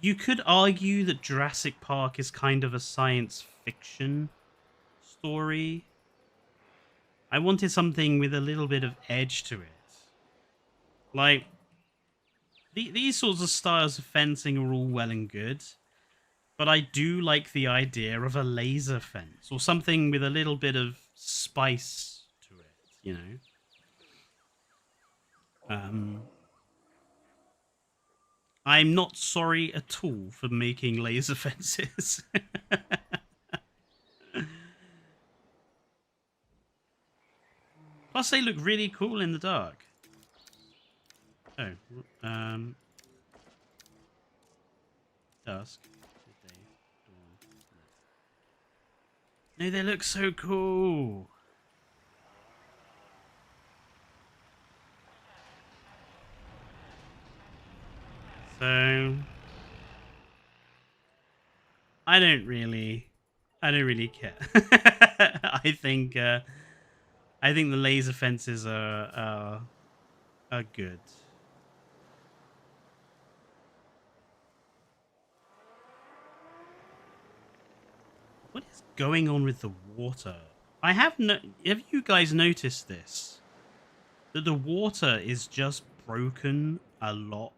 you could argue that Jurassic Park is kind of a science fiction story. I wanted something with a little bit of edge to it. Like, these sorts of styles of fencing are all well and good, but I do like the idea of a laser fence or something with a little bit of spice to it, you know? I'm not sorry at all for making laser fences. Plus, they look really cool in the dark. Oh, dusk. Good day. No, they look so cool. So I don't really care. I think the laser fences are good. What is going on with the water? Have you guys noticed this? That the water is just broken a lot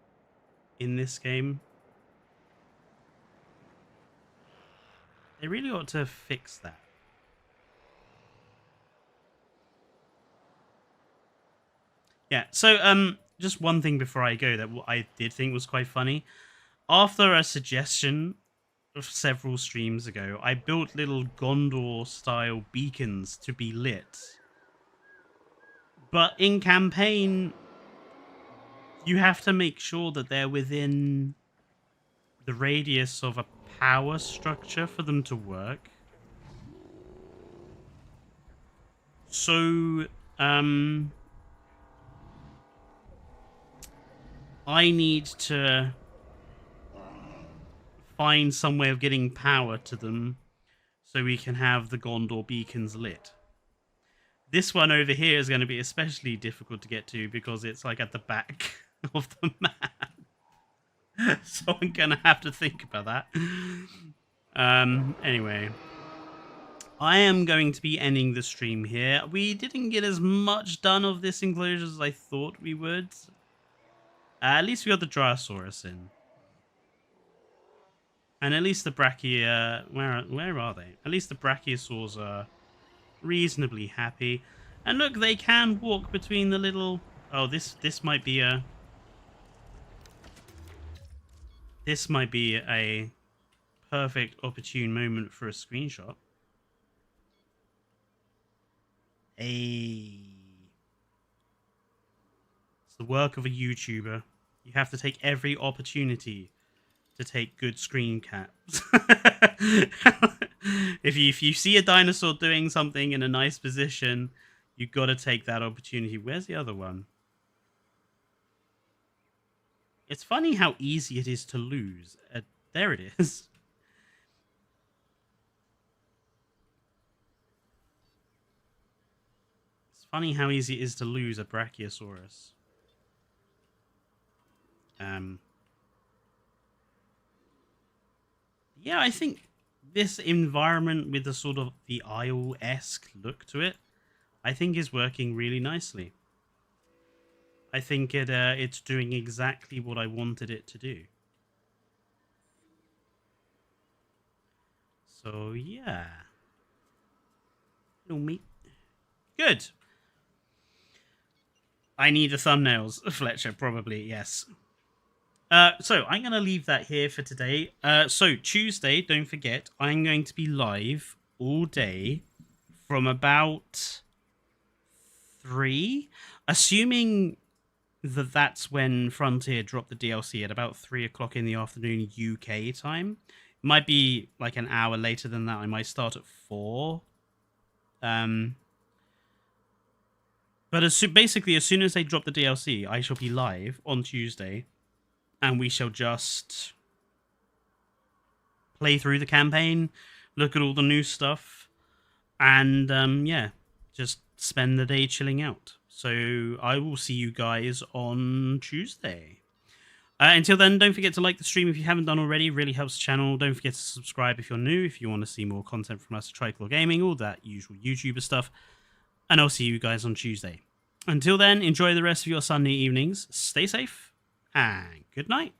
in this game. They really ought to fix that. Yeah, so just one thing before I go that I did think was quite funny. After a suggestion of several streams ago, I built little Gondor style beacons to be lit. But in campaign, you have to make sure that they're within the radius of a power structure for them to work. So, I need to find some way of getting power to them so we can have the Gondor beacons lit. This one over here is going to be especially difficult to get to because it's like at the back of the map. So I'm going to have to think about that. Anyway, I am going to be ending the stream here. We didn't get as much done of this enclosure as I thought we would. At least we got the Dinosaurs in. And at least the Brachia... Where are they? At least the Brachiosaurs are reasonably happy. And look, they can walk between the little... Oh, this might be a... This might be a perfect opportune moment for a screenshot. Hey. It's the work of a YouTuber. You have to take every opportunity to take good screen caps. If you see a dinosaur doing something in a nice position, you've got to take that opportunity. Where's the other one? It's funny how easy it is to lose. There it is. It's funny how easy it is to lose a Brachiosaurus. Yeah, I think this environment with the sort of the Isle-esque look to it, I think is working really nicely. I think it's doing exactly what I wanted it to do. So yeah. Little meat. Good. I need the thumbnails, Fletcher, probably, yes. So I'm going to leave that here for today. So Tuesday, don't forget, I'm going to be live all day from about 3. Assuming that that's when Frontier dropped the DLC at about 3 o'clock in the afternoon UK time. It might be like an hour later than that. I might start at 4. But basically, as soon as they drop the DLC, I shall be live on Tuesday. And we shall just play through the campaign, look at all the new stuff, and yeah, just spend the day chilling out. So I will see you guys on Tuesday. Until then, don't forget to like the stream if you haven't done already. It really helps the channel. Don't forget to subscribe if you're new, if you want to see more content from us at Tricolor Gaming, all that usual YouTuber stuff. And I'll see you guys on Tuesday. Until then, enjoy the rest of your Sunday evenings. Stay safe. And good night.